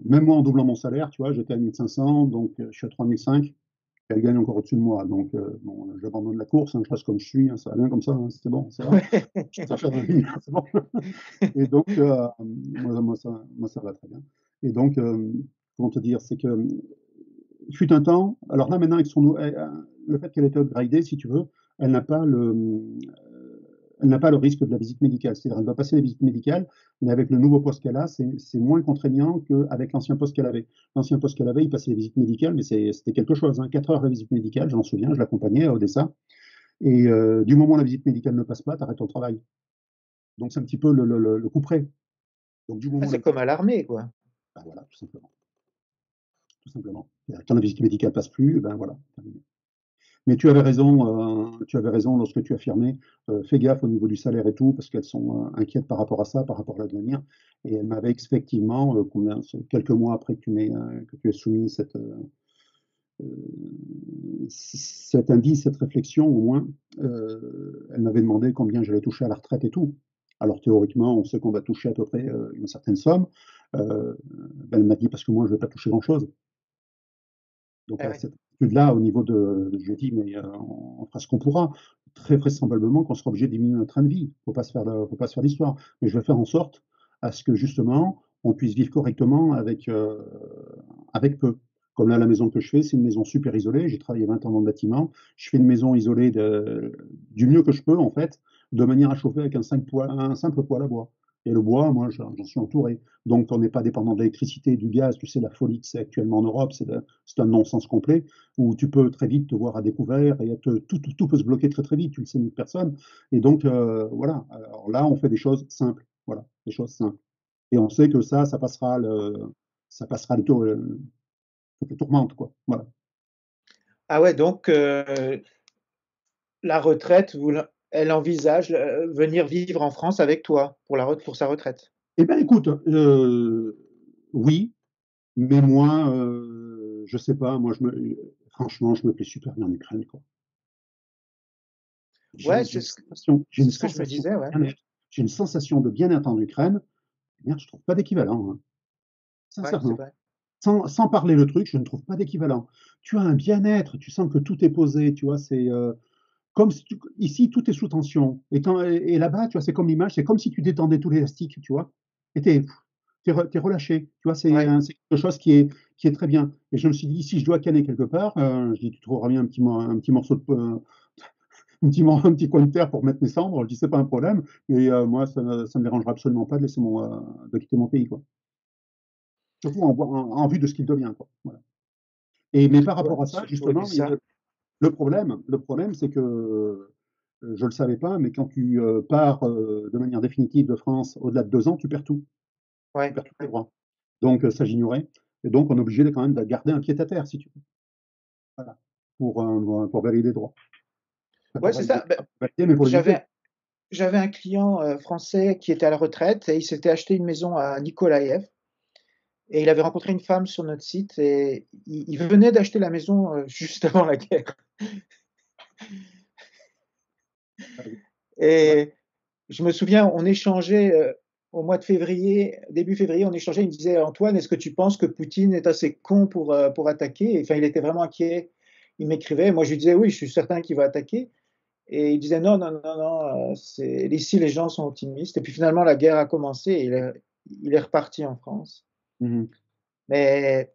même moi, en doublant mon salaire, tu vois, j'étais à 1500, donc je suis à 3005. Elle gagne encore au-dessus de moi. Donc, bon, j'abandonne la course, hein, je reste comme je suis, hein, ça va bien comme ça, hein, c'est bon, ça va. Je sais faire un ligne, c'est bon. Et donc, moi, ça va très bien. Et donc, comment te dire, c'est que il fut un temps, alors là maintenant, avec le fait qu'elle était upgradée, si tu veux, elle n'a pas elle n'a pas le risque de la visite médicale. C'est-à-dire, elle doit passer la visite médicale, mais avec le nouveau poste qu'elle a, c'est moins contraignant qu'avec l'ancien poste qu'elle avait. L'ancien poste qu'elle avait, il passait les visites médicales, mais c'était quelque chose. Hein. 4 heures la visite médicale, j'en souviens, je l'accompagnais à Odessa. Et du moment où la visite médicale ne passe pas, tu arrêtes ton travail. Donc c'est un petit peu le coup près. Donc du Ah, moment où c'est comme à l'armée, quoi. ben voilà, tout simplement. Tout simplement. Et quand la visite médicale passe plus, ben voilà, terminé. Mais tu avais raison lorsque tu affirmais, fais gaffe au niveau du salaire et tout, parce qu'elles sont inquiètes par rapport à ça, par rapport à l'avenir. Et elle m'avait effectivement, quelques mois après que tu aies soumis cet indice, cette réflexion au moins, elle m'avait demandé combien j'allais toucher à la retraite et tout. Alors théoriquement, on sait qu'on va toucher à peu près une certaine somme. Ben, elle m'a dit parce que moi je ne vais pas toucher grand-chose. Donc Eh à ouais. cette attitude-là, au niveau je lui ai dit, mais on fera ce qu'on pourra. Très vraisemblablement qu'on sera obligé de diminuer notre train de vie. Faut pas se faire d'histoire. Mais je vais faire en sorte à ce que justement, on puisse vivre correctement avec peu. Comme là, la maison que je fais, c'est une maison super isolée. J'ai travaillé 20 ans dans le bâtiment. Je fais une maison isolée du mieux que je peux, en fait, de manière à chauffer avec un simple poêle à bois. Et le bois, moi, j'en suis entouré. Donc, on n'est pas dépendant de l'électricité et du gaz. Tu sais, la folie que c'est actuellement en Europe, c'est un non-sens complet, où tu peux très vite te voir à découvert et tout peut se bloquer très très vite, tu le sais mieux que personne. Et donc, voilà. Alors là, on fait des choses simples. Voilà, des choses simples. Et on sait que ça passera toutes les tourmentes, quoi. Voilà. Ah ouais, donc la retraite, elle envisage venir vivre en France avec toi pour sa retraite. Eh bien, écoute, oui, mais moi, je sais pas, franchement, je me plais super bien en Ukraine, quoi. Ouais, J'ai une c'est ce que je me sensation disais, de ouais. bien-être. J'ai une sensation de bien-être en Ukraine. Merde, je trouve pas d'équivalent, hein. Ouais, c'est Sincèrement. vrai. Sans parler le truc, je ne trouve pas d'équivalent. Tu as un bien-être, tu sens que tout est posé, tu vois, comme si ici, tout est sous tension. Et là-bas, tu vois, c'est comme l'image, c'est comme si tu détendais tout l'élastique, tu vois, et t'es relâché, tu vois, Ouais. c'est quelque chose qui est très bien. Et je me suis dit, si je dois canner quelque part, je dis, tu trouveras bien un petit morceau un petit coin de terre pour mettre mes cendres. Je dis, c'est pas un problème, mais moi, ça ne me dérangera absolument pas de quitter mon pays, quoi. Surtout en vue de ce qu'il devient, quoi. Voilà. Mais par Ouais, rapport à ça, surtout avec justement, ça. le problème, c'est que je ne le savais pas, mais quand tu pars de manière définitive de France au-delà de 2 ans, tu perds tout. Tu Ouais, perds tous tes ouais. droits. Donc, ça, j'ignorais. Et donc, on est obligé quand même de garder un pied à terre, si tu veux. Voilà. Pour valider les droits. Enfin, Ouais, pour c'est valider, ça. Ben, pas pour valider, mais pour les user. j'avais j'avais un client français qui était à la retraite et il s'était acheté une maison à Nikolaïev et il avait rencontré une femme sur notre site et il venait d'acheter la maison juste avant la guerre. Ah oui. Ouais. Et je me souviens, on échangeait. au mois de février, début février, on échangeait. Il me disait, Antoine, est-ce que tu penses que Poutine est assez con pour attaquer? Enfin, il était vraiment inquiet. Il m'écrivait. Moi, je lui disais, oui, je suis certain qu'il va attaquer. Et il disait, non, non, non, non, ici, les gens sont optimistes. Et puis finalement, la guerre a commencé et il est reparti en France. Mhm. Mais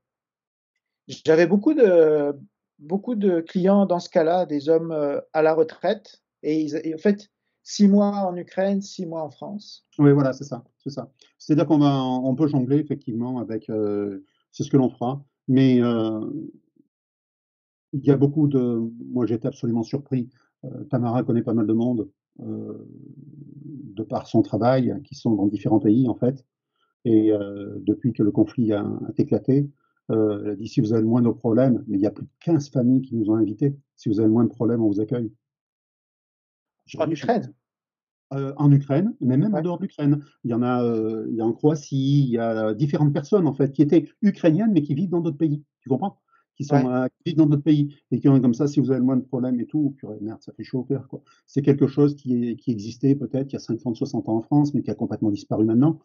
j'avais beaucoup de clients dans ce cas-là, des hommes à la retraite. Et en fait, 6 mois en Ukraine, 6 mois en France. Oui, voilà, c'est ça, c'est ça. C'est-à-dire on peut jongler effectivement avec, c'est ce que l'on fera, mais il y a beaucoup de, moi j'étais absolument surpris. Tamara connaît pas mal de monde de par son travail, qui sont dans différents pays en fait. Et depuis que le conflit a éclaté, elle a dit si vous avez le moindre problème, mais il y a plus de 15 familles qui nous ont invités. Si vous avez le moindre problème, on vous accueille. J'ai En vu, Ukraine, en Ukraine, mais même en ouais, dehors de l'Ukraine. Il y a en Croatie, il y a différentes personnes en fait qui étaient ukrainiennes mais qui vivent dans d'autres pays. Tu comprends? ouais. Qui vivent dans d'autres pays et qui ont comme ça, si vous avez le moindre problème et tout, purée, merde, ça fait chaud au cœur, quoi. C'est quelque chose qui existait peut-être il y a 50, 60 ans en France, mais qui a complètement disparu maintenant.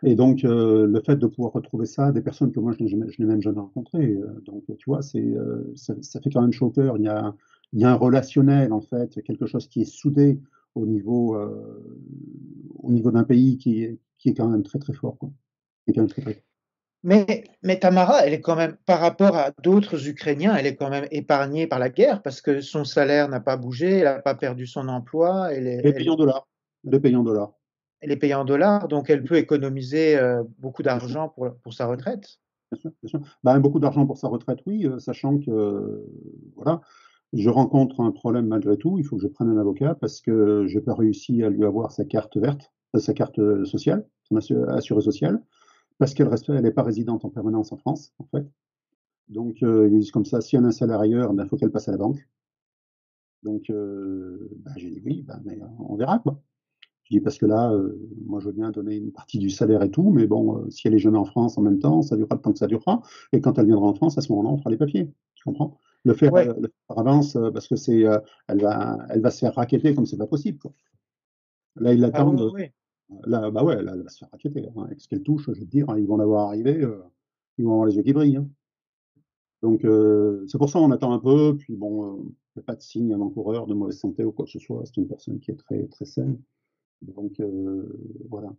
Et donc, le fait de pouvoir retrouver ça, des personnes que moi je n'ai même jamais rencontrées, donc tu vois, ça fait quand même chaud au cœur. Il y a un relationnel, en fait, quelque chose qui est soudé au niveau, euh, au niveau d'un pays qui est quand même très très fort, quoi. Qui est quand même très, très fort. Mais Tamara, elle est quand même, par rapport à d'autres Ukrainiens, elle est quand même épargnée par la guerre parce que son salaire n'a pas bougé, elle n'a pas perdu son emploi, Les pays en dollars. Les pays en dollars, elle est payée en dollars, donc elle peut économiser beaucoup bien sûr. d'argent pour sa retraite. Bien sûr, bien sûr. Ben, beaucoup d'argent pour sa retraite, oui, sachant que voilà, je rencontre un problème malgré tout. Il faut que je prenne un avocat parce que je n'ai pas réussi à lui avoir sa carte verte, sa carte sociale, son assurée sociale, parce elle n'est pas résidente en permanence en France, en fait. Donc, ils disent comme ça, si on a un salaire ailleurs, il faut qu'elle passe à la banque. Donc, ben, j'ai dit oui, ben, mais on verra, quoi. Je dis parce que là, moi, je veux bien donner une partie du salaire et tout, mais bon, si elle est jamais en France en même temps, ça durera le temps que ça durera. Et quand elle viendra en France, à ce moment-là, on fera les papiers. Tu comprends? Ouais. Le faire par avance, parce que elle va se faire racketter comme c'est pas possible, quoi. Là, ils Ah oui, l'attendent. oui. Là, bah ouais, là, elle va se faire racketter, hein. Avec ce qu'elle touche, je veux te dire, hein, ils vont la voir arriver, ils vont avoir les yeux qui brillent, hein. Donc, c'est pour ça qu'on attend un peu. Puis bon, il n'y a pas de signe avant-coureur de mauvaise santé ou quoi que ce soit. C'est une personne qui est très, très saine. Donc, voilà.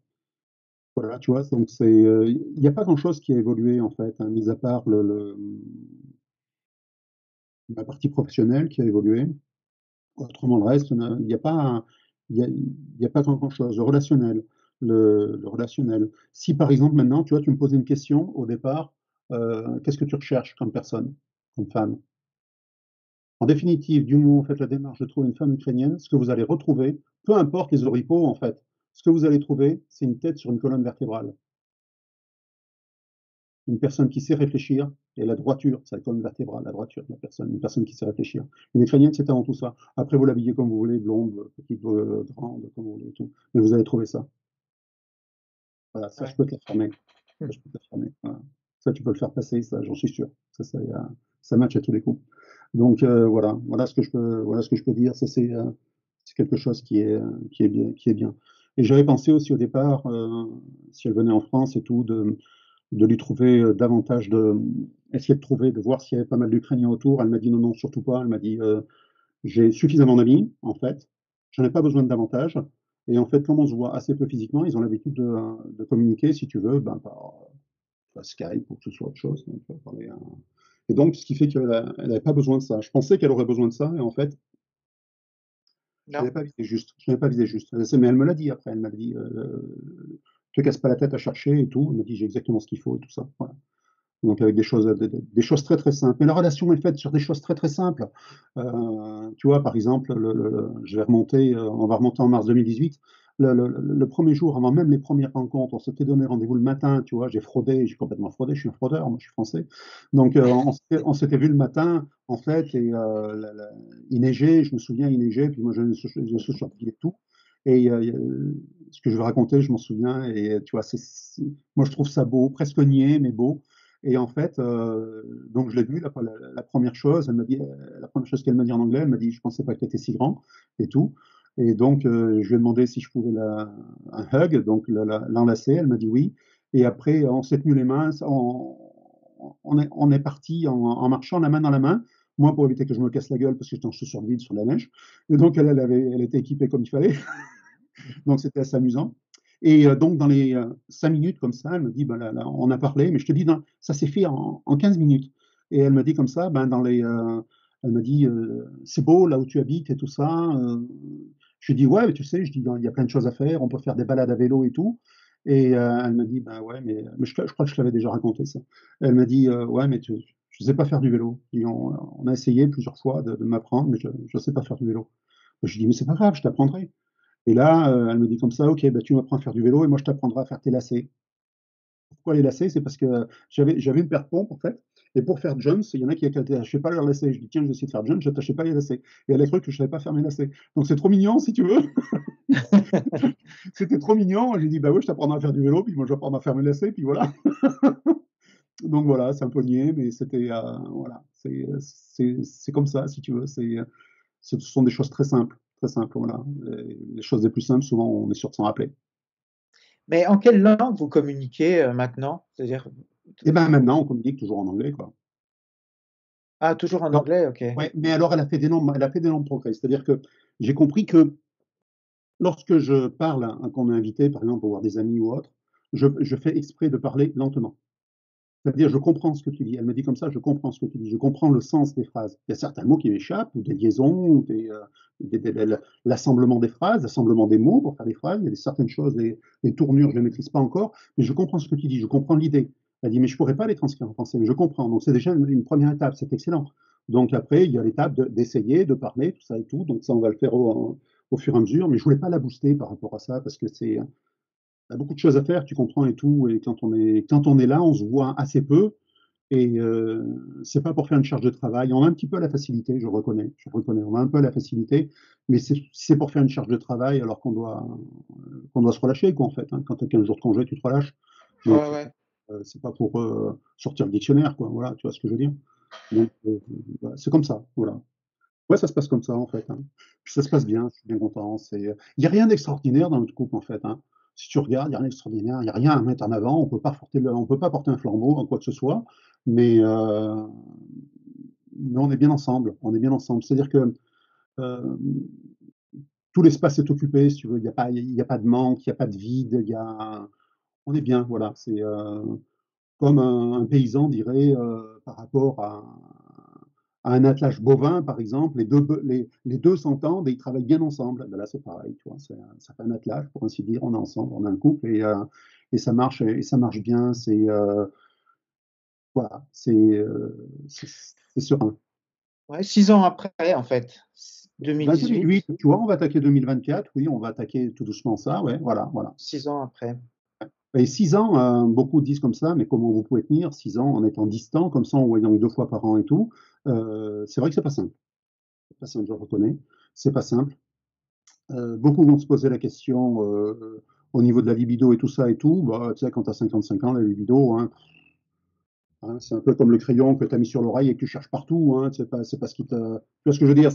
Voilà, tu vois, donc il n'y a pas grand-chose qui a évolué en fait, hein, mis à part la partie professionnelle qui a évolué. Autrement, le reste, il n'y a pas, il y a pas grand-chose. Le relationnel. Si par exemple maintenant, tu vois, tu me posais une question au départ, qu'est-ce que tu recherches comme personne, comme femme? En définitive, du moment où vous faites la démarche de trouver une femme ukrainienne, ce que vous allez retrouver, peu importe les oripeaux en fait, ce que vous allez trouver, c'est une tête sur une colonne vertébrale. Une personne qui sait réfléchir et la droiture, c'est la colonne vertébrale, la droiture de la personne, une personne qui sait réfléchir. Une ukrainienne, c'est avant tout ça. Après, vous l'habillez comme vous voulez, blonde, petite, grande, comme vous voulez et tout. Mais vous allez trouver ça. Voilà, ça, je Ouais. peux te l'affirmer. Hmm. Ça, je peux te l'affirmer. Voilà. Ça, tu peux le faire passer, ça, j'en suis sûr. Ça match à tous les coups. Donc, voilà ce que je peux dire. Ça, c'est quelque chose qui est bien, qui est bien. Et j'avais pensé aussi au départ, si elle venait en France et tout, de lui trouver davantage essayer de trouver, de voir s'il y avait pas mal d'Ukrainiens autour. Elle m'a dit non, non, surtout pas. Elle m'a dit j'ai suffisamment d'amis, en fait. J'en ai pas besoin de davantage. Et en fait, comme on se voit assez peu physiquement, ils ont l'habitude de communiquer, si tu veux, ben, par Skype ou que ce soit autre chose. Donc, et donc, ce qui fait qu'elle n'avait pas besoin de ça. Je pensais qu'elle aurait besoin de ça, et en fait, je Non. n'avais pas visé juste. Je n'avais pas visé juste. Mais elle me l'a dit après. Elle m'a dit te casse pas la tête à chercher et tout. Elle m'a dit j'ai exactement ce qu'il faut et tout ça. Voilà. Donc avec des choses très très simples. Mais la relation est faite sur des choses très très simples. Tu vois, par exemple, on va remonter en mars 2018. Le premier jour, avant même les premières rencontres, on s'était donné rendez-vous le matin, tu vois, j'ai complètement fraudé, je suis un fraudeur, moi je suis français. Donc on s'était vu le matin, en fait, et il neigeait, je me souviens, il neigeait, puis moi je suis sorti et tout. Et ce que je vais raconter, je m'en souviens, et tu vois, moi je trouve ça beau, presque niais, mais beau. Et en fait, donc je l'ai vu, la première chose, la première chose qu'elle m'a dit en anglais, elle m'a dit, je pensais pas que tu étais si grand et tout. Et donc, je lui ai demandé si je pouvais un hug, donc l'enlacer. Elle m'a dit oui. Et après, on s'est tenu les mains, on est parti en marchant la main dans la main. Moi, pour éviter que je me casse la gueule, parce que j'étais en chaussures de vide sur la neige. Et donc, elle était équipée comme il fallait. Donc, c'était assez amusant. Et donc, dans les 5 minutes, comme ça, elle me dit, ben, là, on a parlé, mais je te dis, ça s'est fait en 15 minutes. Et elle me dit comme ça, ben, elle me dit, c'est beau là où tu habites et tout ça. Je lui dis, ouais, mais tu sais, je dis, il y a plein de choses à faire, on peut faire des balades à vélo et tout. Et elle me dit, ben ouais, mais je crois que je t'avais déjà raconté ça. Elle m'a dit, ouais, mais je ne sais pas faire du vélo. Et on a essayé plusieurs fois de m'apprendre, mais je ne sais pas faire du vélo. Je lui dis, mais c'est pas grave, je t'apprendrai. Et là, elle me dit comme ça, ok, bah, tu m'apprends à faire du vélo et moi je t'apprendrai à faire tes lacets. Pourquoi les lacets? C'est parce que j'avais une paire de pompes en fait, et pour faire jumps, il y en a qui n'attachaient pas leurs lacets. Je dis tiens, je vais essayer de faire jumps, je n'attachais pas les lacets. Et elle a cru que je ne savais pas faire mes lacets. Donc c'est trop mignon si tu veux. C'était trop mignon. J'ai dit bah ouais, je t'apprendrai à faire du vélo, puis moi je vais apprendre à faire mes lacets, puis voilà. Donc voilà, c'est un peu niais, mais c'était voilà, c'est comme ça si tu veux. Ce sont des choses très simples. Voilà. Les choses les plus simples, souvent on est sûr de s'en rappeler. Mais en quelle langue vous communiquez maintenant? C'est-à-dire, Et ben maintenant, on communique toujours en anglais, quoi. ah, toujours en Alors, anglais, ok. ouais, mais alors elle a fait d'énormes progrès. C'est-à-dire que j'ai compris que lorsque je parle à qu'on est invité, par exemple, pour voir des amis ou autres, je fais exprès de parler lentement. C'est-à-dire, je comprends ce que tu dis. Elle me dit comme ça, je comprends ce que tu dis. Je comprends le sens des phrases. Il y a certains mots qui m'échappent, ou des liaisons, ou l'assemblement des phrases, l'assemblement des mots pour faire des phrases. Il y a certaines choses, les tournures, je ne les maîtrise pas encore, mais je comprends ce que tu dis, je comprends l'idée. Elle dit, mais je ne pourrais pas les transcrire en français, mais je comprends. Donc, c'est déjà une première étape, c'est excellent. Donc, après, il y a l'étape d'essayer, de parler, tout ça et tout. Donc, ça, on va le faire au fur et à mesure, mais je ne voulais pas la booster par rapport à ça, parce que y a beaucoup de choses à faire, tu comprends et tout. Et quand on est là, on se voit assez peu. Et c'est pas pour faire une charge de travail. On a un petit peu la facilité, je reconnais. On a un peu la facilité, mais c'est pour faire une charge de travail alors qu'on doit se relâcher, quoi, en fait. Hein. Quand tu as 15 jours de congé, tu te relâches. Mais Ouais, ouais. c'est pas pour sortir le dictionnaire, quoi. Voilà, tu vois ce que je veux dire. Donc, voilà, c'est comme ça, voilà. Ouais, ça se passe comme ça, en fait. Hein. Puis ça se passe bien, je suis bien content. Il n'y a rien d'extraordinaire dans notre couple, en fait. Hein. Si tu regardes, il n'y a rien d'extraordinaire, il n'y a rien à mettre en avant, on peut pas porter un flambeau en quoi que ce soit, mais, euh, mais on est bien ensemble. On est bien ensemble. C'est-à-dire que euh, tout l'espace est occupé, si tu veux. Il y a pas de manque, il n'y a pas de vide. On est bien, voilà. C'est comme un paysan dirait par rapport à un attelage bovin, par exemple, les deux s'entendent et ils travaillent bien ensemble. Ben là, c'est pareil, tu vois, ça fait un attelage, pour ainsi dire, on est ensemble, on a un couple et ça marche bien. Voilà, c'est serein. Ouais, 6 ans après, en fait, Ben, 2008, 2018, tu vois, on va attaquer 2024, oui, on va attaquer tout doucement ça, ouais, voilà, voilà. 6 ans après. Et 6 ans, beaucoup disent comme ça, mais comment vous pouvez tenir 6 ans en étant distant, comme ça, en voyant 2 fois par an et tout, c'est vrai que c'est pas simple. C'est pas simple, je le reconnais. C'est pas simple. Beaucoup vont se poser la question au niveau de la libido et tout ça et tout. Bah, tu sais, quand tu as 55 ans, la libido, hein, c'est un peu comme le crayon que tu as mis sur l'oreille et que tu cherches partout. Hein, c'est pas ce qui te. Tu vois ce que je veux dire?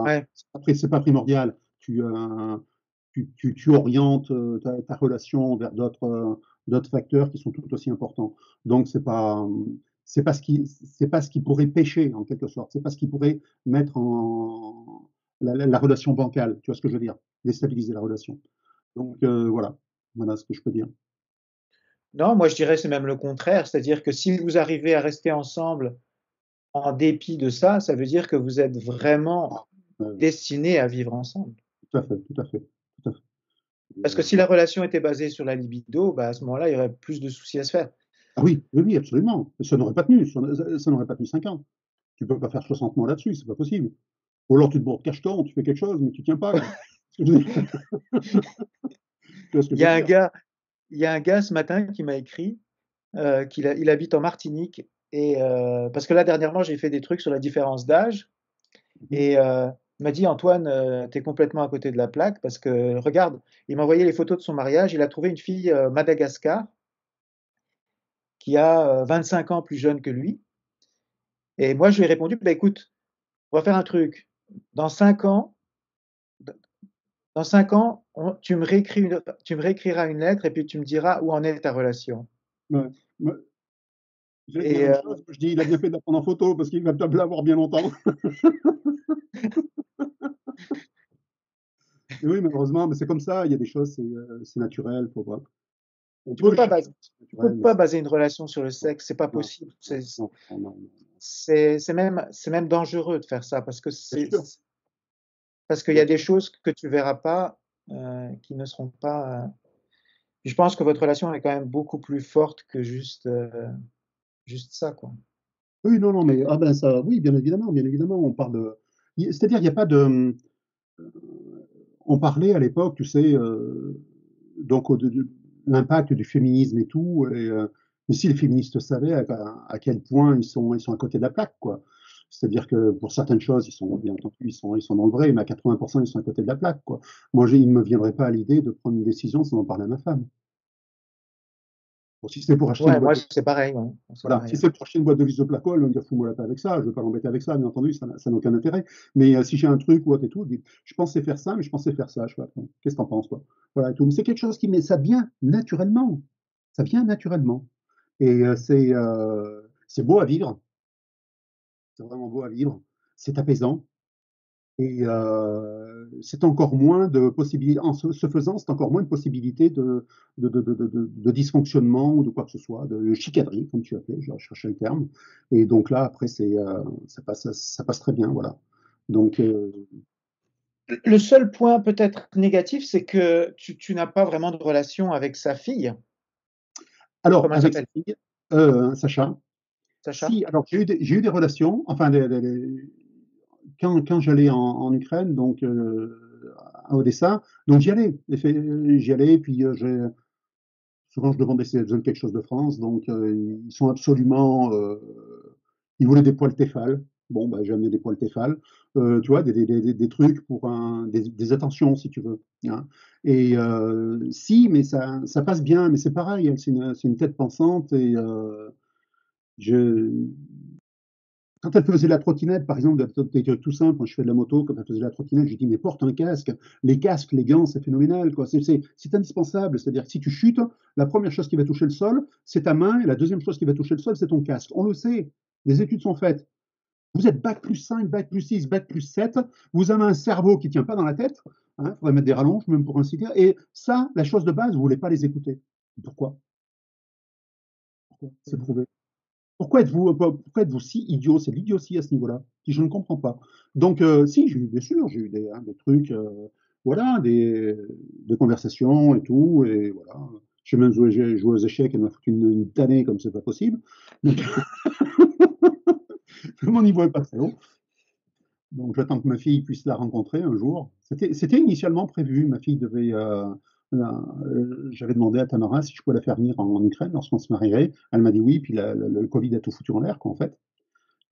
Ouais. C'est pas primordial. Tu orientes ta relation vers d'autres facteurs qui sont tout aussi importants. Donc, c'est pas ce qui pourrait pêcher, en quelque sorte. C'est pas ce qui pourrait mettre en la relation bancale. Tu vois ce que je veux dire? Déstabiliser la relation. Donc, voilà ce que je peux dire. Non, moi je dirais c'est même le contraire, c'est-à-dire que si vous arrivez à rester ensemble en dépit de ça, ça veut dire que vous êtes vraiment Ah, destinés à vivre ensemble. tout à fait, tout à fait, tout à fait. Et, Parce que si la relation était basée sur la libido, bah, à ce moment-là, il y aurait plus de soucis à se faire. ah oui, oui, oui, absolument. Ça n'aurait pas tenu, ça n'aurait pas tenu 5 ans. Tu peux pas faire 60 mois là-dessus, c'est pas possible. Ou alors tu te bourres cacheton, tu fais quelque chose, mais tu tiens pas, quoi. Tu vois ce que Il je y veux a un dire? gars il y a un gars ce matin qui m'a écrit, il habite en Martinique et parce que là dernièrement, j'ai fait des trucs sur la différence d'âge Mhm. et il m'a dit: «Antoine, tu es complètement à côté de la plaque parce que regarde», il m'a envoyé les photos de son mariage, il a trouvé une fille, Madagascar qui a, 25 ans plus jeune que lui et moi je lui ai répondu: «Bah écoute, on va faire un truc, dans 5 ans, Dans 5 ans, tu me réécriras une lettre et puis tu me diras où en est ta relation. Ouais, ouais, j'allais dire Et la même chose, je dis: «Il a bien fait de la prendre en photo parce qu'il va pas l'avoir bien longtemps». Mais oui, malheureusement, mais c'est comme ça, il y a des choses, c'est naturel, faut voir. On tu peux peut pas chercher, baser c'est tu peux naturel, mais pas c'est baser une relation sur le non, sexe, c'est pas non, possible. non, non, non, non, non, C'est même dangereux de faire ça parce que bien sûr, parce qu'il y bien a des sûr. choses que tu verras pas, qui ne seront pas, je pense que votre relation est quand même beaucoup plus forte que juste ça, quoi. Oui, non, non, mais ah ben ça, oui, bien évidemment, on parle de c'est-à-dire il y a pas de, on parlait à l'époque, tu sais, donc de l'impact du féminisme et tout, mais si les féministes savaient à quel point ils sont à côté de la plaque, quoi. C'est-à-dire que pour certaines choses, ils sont bien entendu, ils sont dans le vrai, mais à 80 ils sont à côté de la plaque, quoi. Moi, il ne me viendrait pas à l'idée de prendre une décision sans en parler à ma femme. Bon, si c'est pour acheter une Ouais, boîte moi de c'est pareil, ouais, c'est voilà, si pareil. c'est pour acheter une boîte de vis de Placo, elle va me dire: «Fous-moi la paix avec ça, je ne veux pas l'embêter avec ça», bien entendu, ça n'a aucun intérêt. Mais si j'ai un truc ou autre et tout, dis: «Je pensais faire ça, mais je pensais faire ça». Je fais: «Attends, qu'est-ce que tu en penses toi?» Voilà et tout. Mais c'est quelque chose qui mais ça vient naturellement. Ça vient naturellement et c'est beau à vivre, c'est vraiment beau à vivre, c'est apaisant et c'est encore moins de possibilités en ce faisant, c'est encore moins de possibilités de dysfonctionnement ou de quoi que ce soit, de chicanerie comme tu appelais, je cherchais le terme et donc là après ça passe très bien, voilà. Donc Le seul point peut-être négatif, c'est que tu n'as pas vraiment de relation avec sa fille. alors Comment elle avec sa s'appelle? fille, Sacha, Sacha? si alors j'ai eu des relations, enfin quand j'allais en Ukraine donc à Odessa, donc j'y allais puis, souvent, je demandais s'ils avaient besoin de quelque chose de France, donc ils sont absolument, ils voulaient des poils Tefal. Bon, bah, j'ai amené des poils Tefal, tu vois? Des trucs pour des attentions, si tu veux, hein et si, mais ça passe bien, mais c'est pareil, elle, c'est une tête pensante et je quand elle faisait la trottinette, par exemple, des trucs tout simples, quand je fais de la moto, quand elle faisait la trottinette, je lui dis: «Mais porte un casque». Les casques, les gants, c'est phénoménal, quoi. C'est indispensable. C'est-à-dire que si tu chutes, la première chose qui va toucher le sol, c'est ta main et la deuxième chose qui va toucher le sol, c'est ton casque. On le sait, les études sont faites. Vous êtes bac+5, bac+6, bac+7, vous avez un cerveau qui ne tient pas dans la tête, hein, il faudrait mettre des rallonges même pour ainsi dire et ça, la chose de base, vous ne voulez pas les écouter. Pourquoi? Pourquoi? C'est Mmh. prouvé. Pourquoi êtes-vous si idiot? C'est de l'idiotie à ce niveau-là, qui je ne comprends pas. Donc si, bien sûr, j'ai eu des trucs, voilà, des conversations et tout et voilà. J'ai joué aux échecs, elle m'a foutu une tannée comme c'est pas possible. Donc mon niveau est pas très haut. Donc j'attends que ma fille puisse la rencontrer un jour. C'était initialement prévu. Ma fille devait, j'avais demandé à Tamara si je pouvais la faire venir en Ukraine lorsqu'on se marierait. Elle m'a dit oui, puis le Covid a tout foutu en l'air, quoi, en fait.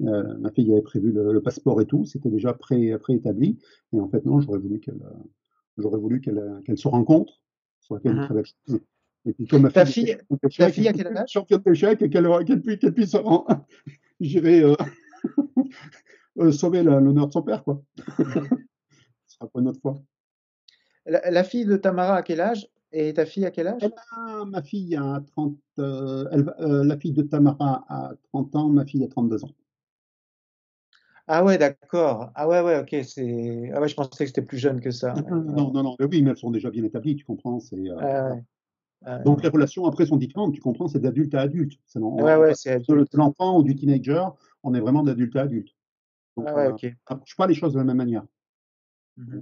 Ma fille avait prévu le passeport et tout, c'était déjà préétabli et en fait non, j'aurais voulu qu'elle se rencontre, ça aurait été une Mmh. très belle chose et puis comme ma Ta fille était fille championne ta d'échecs, fille a quel âge? championne d'échecs et qu'elle puisse j'irai, sauver l'honneur de son père, quoi. Mmh. Ce sera pour une autre fois. La fille de Tamara a quel âge? Et ta fille a quel âge? Ma fille a 30, la fille de Tamara a 30 ans, ma fille a 32 ans. Ah ouais, d'accord. Ah ouais, ouais, OK, ah ouais, je pensais que c'était plus jeune que ça, ouais, ouais. Non, non, non, mais oui, mais elles sont déjà bien établies, tu comprends? Ah Voilà. ouais, ah ouais, Donc les non. relations après sont différentes, tu comprends? C'est d'adulte à adulte. Ouais, On ouais, passe c'est de adulte. l'enfant ou du teenager, on est vraiment d'adulte à adulte. Donc Ah on ouais, OK. n'approche pas les choses de la même manière. Mmh.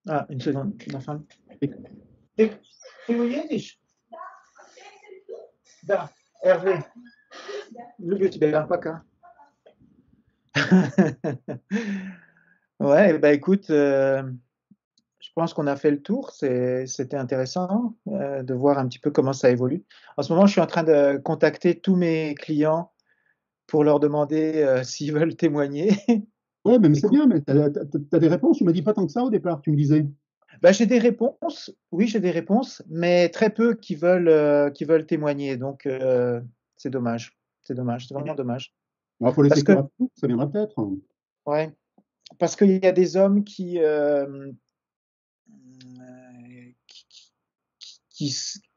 Ah, une seconde, Nathan. Et Ty jedziesz? Da, Hervé. Lubię ciebie, alpaka. Ouais, bah écoute, je pense qu'on a fait le tour. C'était intéressant, de voir un petit peu comment ça évolue. En ce moment, je suis en train de contacter tous mes clients pour leur demander, s'ils veulent témoigner. ouais, mais c'est Écoute, bien, mais tu as des réponses? Tu m'as dit pas tant que ça au départ, tu me disais? bah, j'ai des réponses, oui, j'ai des réponses, mais très peu qui veulent témoigner, donc c'est dommage, c'est vraiment dommage. Il faut laisser Parce faire que un peu, ça viendra peut-être. ouais, parce qu'il y a des hommes qui,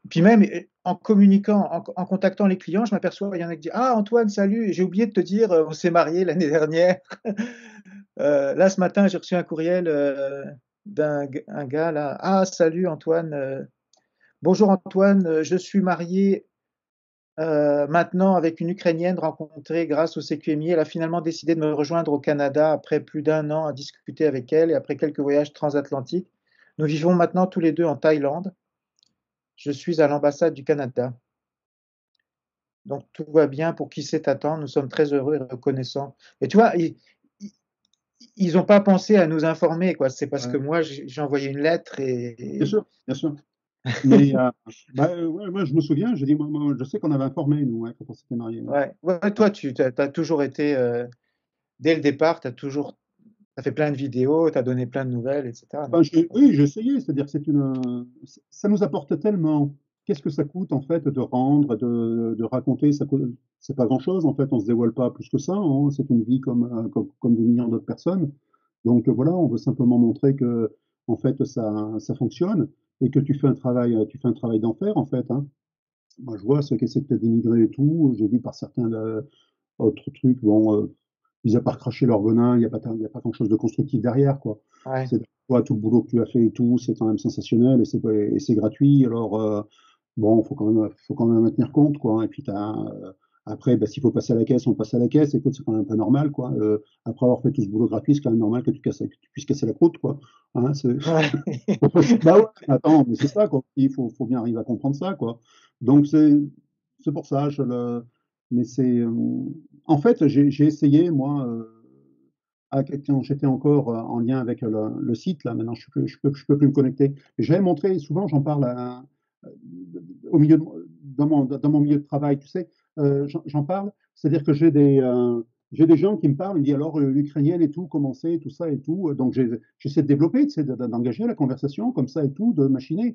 Puis même en communiquant, en contactant les clients, je m'aperçois, il y en a qui disent ah Antoine, salut, j'ai oublié de te dire, on s'est marié l'année dernière. Là, ce matin, j'ai reçu un courriel d'un gars là. Ah, salut Antoine. Bonjour Antoine, je suis marié maintenant avec une Ukrainienne rencontrée grâce au CQMI. Elle a finalement décidé de me rejoindre au Canada après plus d'un an à discuter avec elle et après quelques voyages transatlantiques. Nous vivons maintenant tous les deux en Thaïlande. Je suis à l'ambassade du Canada. Donc tout va bien pour qui sait attendre. Nous sommes très heureux et reconnaissants. Et tu vois, ils n'ont pas pensé à nous informer, quoi. C'est parce que Ouais, moi, j'ai envoyé une lettre bien et... sûr, bien sûr. Mais ouais, moi, je me souviin, j'ai dit, je sais qu'on avait informé, nous, ouais, quand on s'était mariés. Ouais. Ouais, ouais, toi, tu as toujours été, dès le départ, tu as toujours, t'as fait plein de vidéos, tu as donné plein de nouvelles, etc. Donc, Oui, j'ai essayé, c'est-à-dire que ça nous apporte tellement. Qu'est-ce que ça coûte en fait de rendre, de raconter, c'est pas grand-chose en fait, on se dévoile pas plus que ça, hein. C'est une vie comme des millions d'autres personnes. Donc voilà, on veut simplement montrer que en fait ça fonctionne et que tu fais un travail d'enfer en fait, hein. Moi je vois ceux qui essaient de te dénigrer et tout, j'ai vu par certains autres trucs, bon, mis à part cracher leur venin, il y a pas grand-chose de constructif derrière, quoi. ouais. C'est toi, tout le boulot que tu as fait et tout, c'est quand même sensationnel et c'est gratuit. Alors, bon, faut quand même en tenir compte, quoi. Et puis, après, bah, s'il faut passer à la caisse, on passe à la caisse. Écoute, c'est quand même un peu normal, quoi. Après avoir fait tout ce boulot gratuit, c'est quand même normal que tu puisses casser la croûte, quoi. Hein, Ouais. bah ouais, attends, mais c'est ça, quoi. Faut bien arriver à comprendre ça, quoi. Donc, c'est pour ça, mais en fait, j'ai essayé, moi, quand j'étais encore en lien avec le site, là, maintenant, je peux plus me connecter. J'avais montré, souvent, j'en parle au milieu dans mon milieu de travail, tu sais, j'en parle, c'est-à-dire que j'ai des gens qui me parlent, ils me disent alors l'ukrainienne et tout, comment c'est, tout ça et tout. Donc j'essaie de développer, tu sais, d'engager la conversation comme ça et tout, de machiner.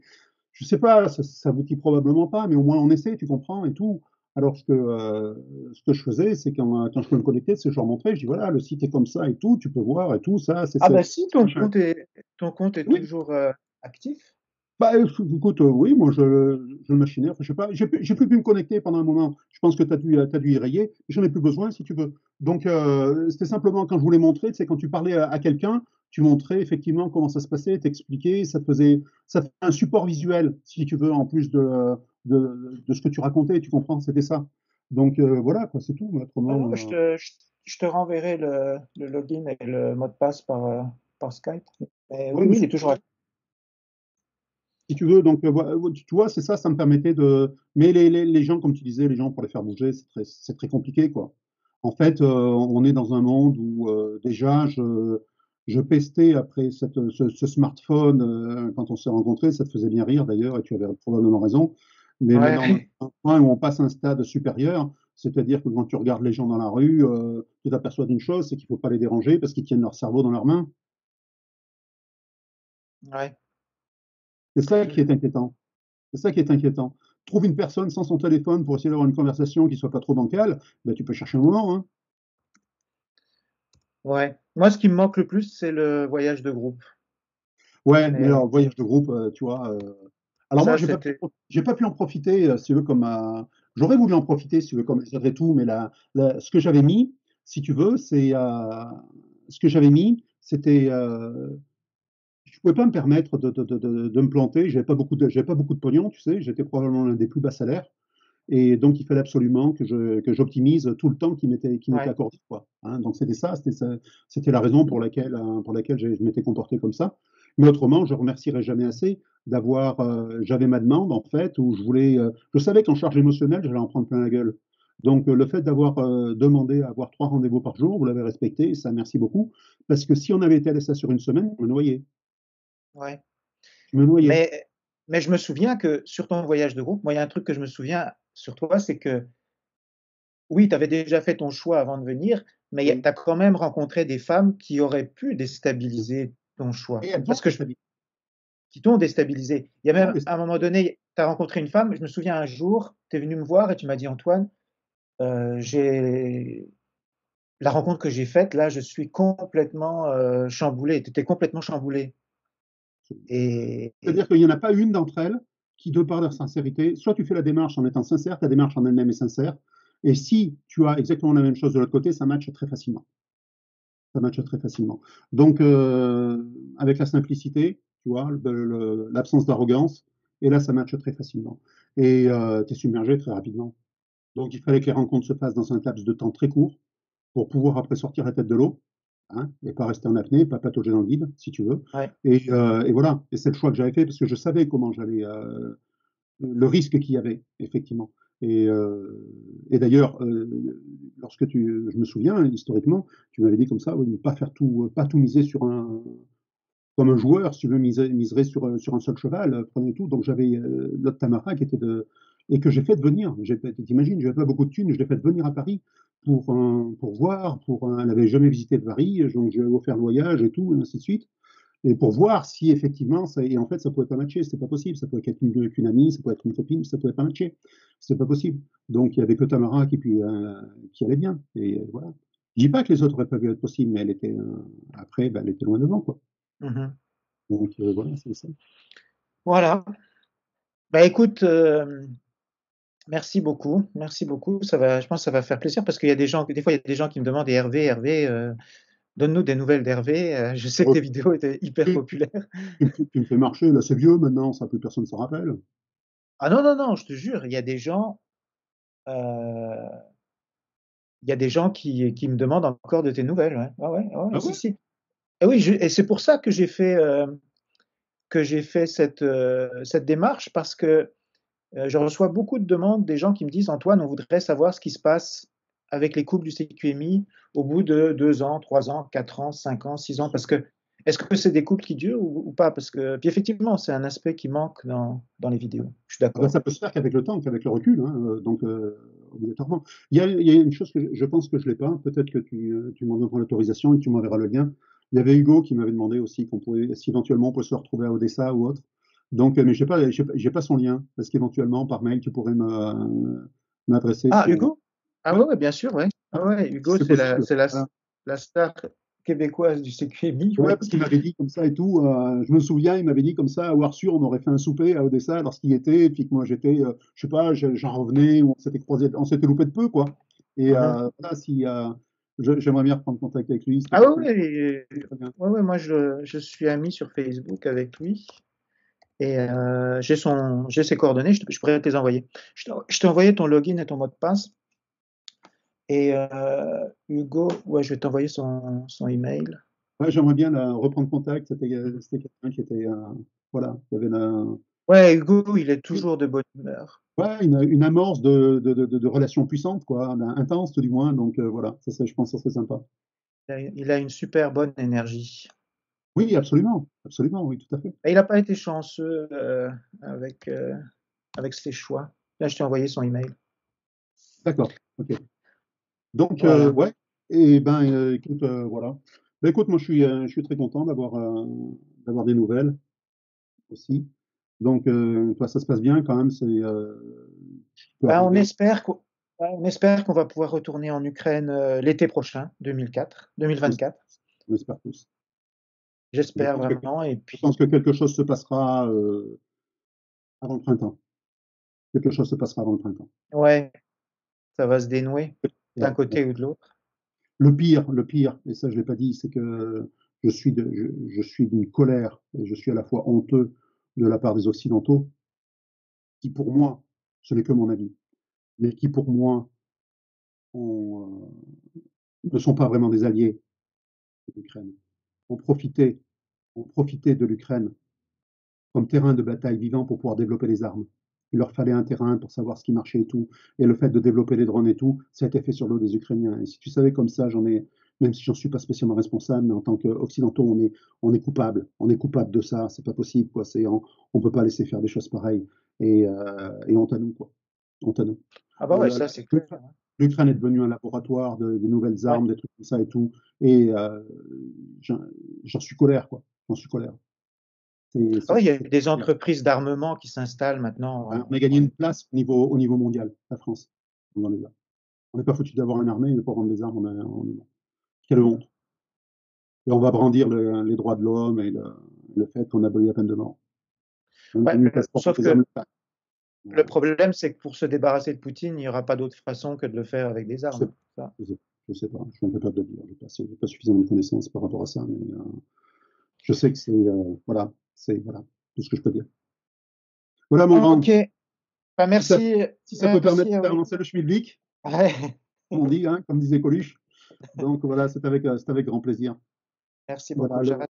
Je sais pas, ça vous dit probablement pas, mais au moins on essaie, tu comprends et tout. Alors ce que je faisais, c'est quand je peux me connecter, c'est que je leur montrais, je dis voilà, le site est comme ça et tout, tu peux voir et tout, ça, Ah bah si, je- ton compte est oui, toujours actif. bah, écoute, oui, moi je le machinais, enfin, je sais pas, j'ai plus pu me connecter pendant un moment. Je pense que t'as dû y rayer, j'en ai plus besoin si tu veux. Donc c'était simplement quand je voulais montrer, c'est quand tu parlais à quelqu'un, tu montrais effectivement comment ça se passait, t'expliquais, ça te faisait un support visuel, si tu veux, en plus de ce que tu racontais, tu comprends, c'était ça. Donc voilà, quoi, c'est tout, mais Ah, bah, autrement. je te renverrai le login et le mot de passe par Skype. Mais Ouais, oui, mais oui, il est toujours actif. si tu veux, donc tu vois, c'est ça, ça me permettait de. Mais les gens, comme tu disais, les gens pour les faire bouger, c'est très compliqué, quoi. En fait, on est dans un monde où déjà, je pestais après ce smartphone quand on s'est rencontrés, ça te faisait bien rire d'ailleurs, et tu avais probablement raison. Mais maintenant, on est Ouais, à un point où on passe à un stade supérieur, c'est-à-dire que quand tu regardes les gens dans la rue, tu t'aperçois d'une chose, c'est qu'il ne faut pas les déranger parce qu'ils tiennent leur cerveau dans leurs mains. ouais. C'est ça qui est inquiétant. C'est ça qui est inquiétant. Trouve une personne sans son téléphone pour essayer d'avoir une conversation qui soit pas trop bancale, ben, tu peux chercher un moment, hein. Ouais. Moi, ce qui me manque le plus, c'est le voyage de groupe. Ouais, mais Mais alors, voyage de groupe, tu vois. Alors moi, ça, c'était. j'ai pas pu en profiter, si tu veux, j'aurais voulu en profiter, si tu veux, comme les autres et tout, mais ce que j'avais mis, si tu veux, ce que j'avais mis, c'était, je pouvais pas me permettre de me planter. J'avais pas beaucoup de pognon, tu sais. J'étais probablement l'un des plus bas salaires. Et donc, il fallait absolument que j'optimise tout le temps qui m'était Ouais, accordé, quoi. Hein, donc, c'était la raison pour laquelle je m'étais comporté comme ça. Mais autrement, je remercierai jamais assez j'avais ma demande, en fait, où je savais qu'en charge émotionnelle, j'allais en prendre plein la gueule. Donc, le fait d'avoir demandé à avoir 3 rendez-vous par jour, vous l'avez respecté, ça, merci beaucoup. Parce que si on avait été allé ça sur une semaine, je me noyais. ouais. Je me noyais. Mais, mais je me souviens que sur ton voyage de groupe, moi, il y a un truc que je me souviens sur toi, c'est que oui, tu avais déjà fait ton choix avant de venir, mais Oui. tu as quand même rencontré des femmes qui auraient pu déstabiliser ton choix. Et elles Parce ont que qui t'ont déstabilisé. Il y a même déstabilisé. à un moment donné, tu as rencontré une femme, je me souviens un jour, tu es venu me voir et tu m'as dit Antoine, j'ai la rencontre que j'ai faite, là, je suis complètement chamboulé. Tu étais complètement chamboulé. Et C'est-à-dire qu'il n'y en a pas une d'entre elles qui, de par leur sincérité, soit tu fais la démarche en étant sincère, ta démarche en elle-même est sincère, et si tu as exactement la même chose de l'autre côté, ça matche très facilement. Ça matche très facilement. Donc, avec la simplicité, tu vois, l'absence d'arrogance, et là, ça matche très facilement. Et tu es submergé très rapidement. Donc, il fallait que les rencontres se fassent dans un laps de temps très court pour pouvoir après sortir la tête de l'eau, hein, et pas rester en apnée, pas patauger dans le vide, si tu veux. Ouais. Et voilà. Et c'est le choix que j'avais fait parce que je savais comment j'allais, le risque qu'il y avait, effectivement. Et d'ailleurs, je me souviens, historiquement, tu m'avais dit comme ça, oui, ne pas tout miser sur comme un joueur, si tu veux, miserait sur un seul cheval, prenez tout. Donc j'avais l'autre Tamara et que j'ai fait venir. T'imagines, je n'avais pas beaucoup de thunes, je l'ai fait venir à Paris pour voir, elle n'avait jamais visité Paris, donc j'ai offert le voyage et tout, et ainsi de suite. Et pour voir si effectivement, et en fait, ça pouvait pas matcher, c'était pas possible. Ça pouvait être qu'une amie, ça pouvait être une copine, ça pouvait pas matcher. C'était pas possible. Donc il y avait que Tamara qui allait bien. Et voilà. Je dis pas que les autres auraient pas pu être possibles, mais elle était après, ben, elle était loin devant, quoi. Mhm. Donc voilà, c'est ça. Voilà. Bah écoute, merci beaucoup, merci beaucoup. Je pense que ça va faire plaisir parce qu'il y a des gens, des fois, il y a des gens qui me demandent, et Hervé, donne-nous des nouvelles d'Hervé. Je sais que Ouais, tes vidéos étaient hyper tu, populaires. tu me fais marcher, là c'est vieux maintenant, ça plus personne s'en rappelle. Ah non, non, non, je te jure, euh, il y a des gens qui me demandent encore de tes nouvelles. Ouais, ah ouais, ah ouais, Ah si, ouais? si. Et oui, et c'est pour ça que j'ai fait cette démarche parce que je reçois beaucoup de demandes des gens qui me disent, Antoine, on voudrait savoir ce qui se passe avec les couples du CQMI au bout de 2 ans, 3 ans, 4 ans, 5 ans, 6 ans, parce que est-ce que c'est des couples qui durent ou pas? Parce que, puis effectivement, c'est un aspect qui manque dans les vidéos. Je suis Ah ben, d'accord. ça peut se faire qu'avec le temps, qu'avec le recul, hein, donc obligatoirement. Il y a une chose que je pense que je l'ai pas, peut-être que tu m'en donneras l'autorisation et que tu m'enverras le lien. Il y avait Hugo qui m'avait demandé aussi si éventuellement on peut se retrouver à Odessa ou autre. Donc, mais j'ai pas son lien. Est-ce qu'éventuellement par mail tu pourrais m'adresser Ah, son. Hugo? Ah Ouais, ouais, ouais, bien sûr, ouais. Ah ouais, si Hugo, c'est possible. Voilà. la star québécoise du CQMI, Ouais, oui. parce qu'il m'avait dit comme ça et tout. Je me souviens, il m'avait dit comme ça, à Warsu, on aurait fait un souper à Odessa lorsqu'il y était, et puis que moi j'étais, je sais pas, j'en revenais, ou on s'était croisé, on s'était loupé de peu, quoi. Et Mhm. voilà, si j'aimerais bien reprendre contact avec lui, c'était Ah pas ouais, cool. Très bien. ouais, ouais, moi je suis ami sur Facebook avec lui. Et j'ai ses coordonnées, je pourrais te les envoyer. Je t'ai envoyé ton login et ton mot de passe. Et Hugo, ouais, je vais t'envoyer son email. Ouais, j'aimerais bien reprendre contact. C'était quelqu'un qui était, voilà, qui avait Ouais, Hugo, il est toujours de bonne humeur. ouais, une amorce de relations puissantes, quoi, intense tout du moins. Donc voilà, je pense que ça serait sympa. Il a une super bonne énergie. Oui, absolument, absolument, oui, tout à fait. Et il n'a pas été chanceux avec, avec ses choix. Là, je t'ai envoyé son email. D'accord, ok. Donc, Voilà. ouais, et ben, écoute, voilà. Ben, écoute, moi, je suis très content d'avoir des nouvelles aussi. Donc, toi, ça se passe bien quand même, tu peux Ben, arriver. on espère qu'on va pouvoir retourner en Ukraine l'été prochain, 2024. On espère tous. Je J'espère pense que, vraiment. Et je pense puis, que quelque chose se passera avant le printemps. Quelque chose se passera avant le printemps. ouais, ça va se dénouer d'un Ouais, ouais. côté ou de l'autre. Le pire, et ça, je l'ai pas dit, c'est que je suis d'une colère et je suis à la fois honteux de la part des Occidentaux, qui pour moi, ce n'est que mon avis, mais qui pour moi ont, ne sont pas vraiment des alliés de l'Ukraine. Ont profité, ont profité de l'Ukraine comme terrain de bataille vivant pour pouvoir développer les armes. Il leur fallait un terrain pour savoir ce qui marchait et tout. Et le fait de développer les drones et tout, ça a été fait sur l'eau des Ukrainiens. Et si tu savais comme ça, même si j'en suis pas spécialement responsable, mais en tant qu'Occidentaux, on est coupable. On est coupable de ça. C'est pas possible, quoi. On peut pas laisser faire des choses pareilles. Et honte à nous, quoi. Honte à nous. Ah bah ouais, ça c'est clair. L'Ukraine l'Ukraine est devenue un laboratoire des nouvelles Ouais. armes, des trucs comme ça et tout. Et j'en j'en suis colère, quoi. J'en suis colère. Ah ouais, il y a C'est des entreprises d'armement qui s'installent hein, maintenant on a gagné une place au niveau mondial, la France. On en est là. On n'est pas foutu d'avoir une armée, mais pour vendre des armes, on est là. Quelle honte. Et on va brandir les droits de l'homme et le fait qu'on abolit la peine de mort. Ouais, Une passeport par sauf les que armes. le problème, c'est que pour se débarrasser de Poutine, il n'y aura pas d'autre façon que de le faire avec des Je sais, armes. Ça. je sais pas, je suis incapable de le dire. J'ai pas suffisamment de connaissances par rapport à ça, mais je sais que voilà, c'est voilà tout ce que je peux dire. Voilà, mon grand. Ok, bah, Si ça, merci, si ça peut permettre merci, de faire oui. avancer le schmilblick, Ouais, comme on dit, hein, comme disait Coluche. Donc voilà, c'est avec grand plaisir. merci Voilà, beaucoup. J'arrête.